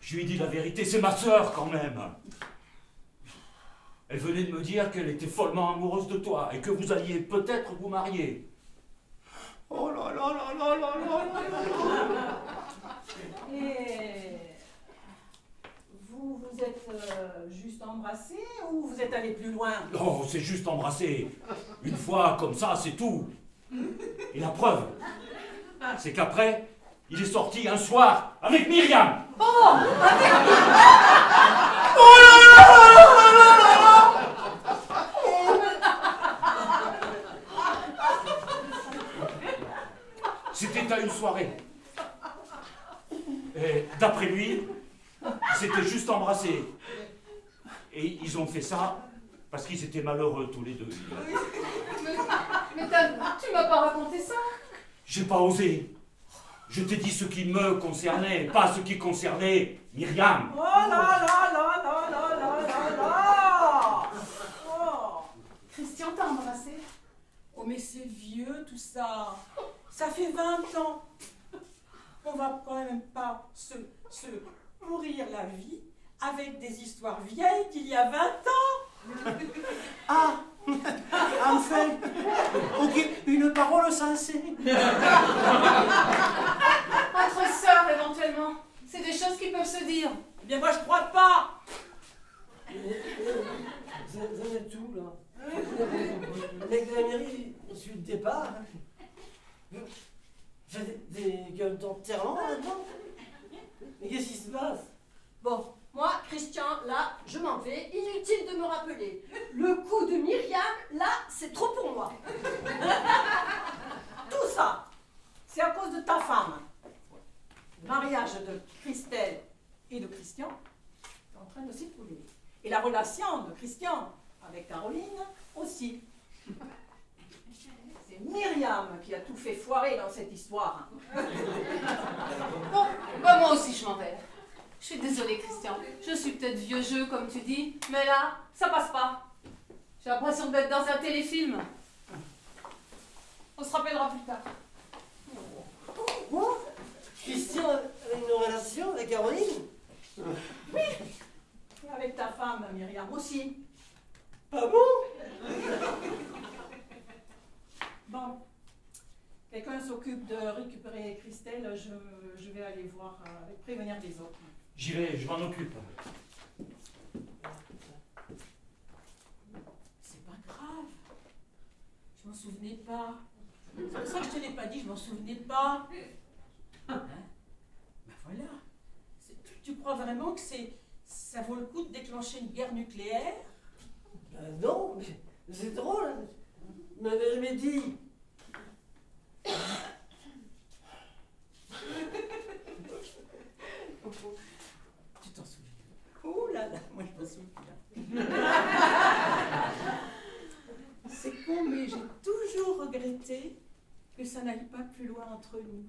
Je lui ai dit la vérité, c'est ma sœur quand même. Elle venait de me dire qu'elle était follement amoureuse de toi et que vous alliez peut-être vous marier. Oh là là là là là là là là. Et vous vous êtes juste embrassés ou vous êtes allés plus loin? Oh, c'est juste embrasser. Une fois comme ça, c'est tout. Et la preuve, c'est qu'après, il est sorti un soir avec Myriam. Oh, avec Oh là là là là là là. C'était à une soirée. Et d'après lui, ils s'étaient juste embrassés. Et ils ont fait ça parce qu'ils étaient malheureux tous les deux. Mais tu m'as pas raconté ça? J'ai pas osé. Je t'ai dit ce qui me concernait, pas ce qui concernait Myriam. Oh là là là là là là là là. Oh. Christian t'a embrassé? Oh mais c'est vieux tout ça. Ça fait 20 ans. On va quand même pas se pourrir la vie avec des histoires vieilles d'il y a 20 ans. Ah, enfin, ok, une parole sensée. Entre sœurs, éventuellement. C'est des choses qui peuvent se dire. Eh bien moi je crois pas. Vous êtes où, là? Avec de la mairie, sur le départ. Vous faites des gueules d'enterrement, là-dedans? Mais qu'est-ce qui se passe? Bon, moi, Christian, là, je m'en vais. Inutile de me rappeler. Le coup de Myriam, là, c'est trop pour moi. Tout ça, c'est à cause de ta femme. Le mariage de Christelle et de Christian est en train de s'écrouler. Et la relation de Christian avec Caroline aussi. C'est Myriam qui a tout fait foirer dans cette histoire. Bon, bah moi aussi je m'en vais. Je suis désolée, Christian. Je suis peut-être vieux jeu, comme tu dis, mais là, ça passe pas. J'ai l'impression d'être dans un téléfilm. On se rappellera plus tard. Quoi? Christian a une relation avec Caroline? Oui, et avec ta femme, Myriam aussi. Ah bon? Bon, quelqu'un s'occupe de récupérer Christelle, je vais aller voir, prévenir les autres. J'y vais, je m'en occupe. C'est pas grave, je m'en souvenais pas. C'est pour ça que je te l'ai pas dit, je m'en souvenais pas. Hein? Ben voilà. Tu crois vraiment que ça vaut le coup de déclencher une guerre nucléaire? Ben non, mais c'est drôle. Vous m'avez jamais dit. Tu t'en souviens? Oh là là, moi je m'en souviens. C'est con, mais j'ai toujours regretté que ça n'aille pas plus loin entre nous.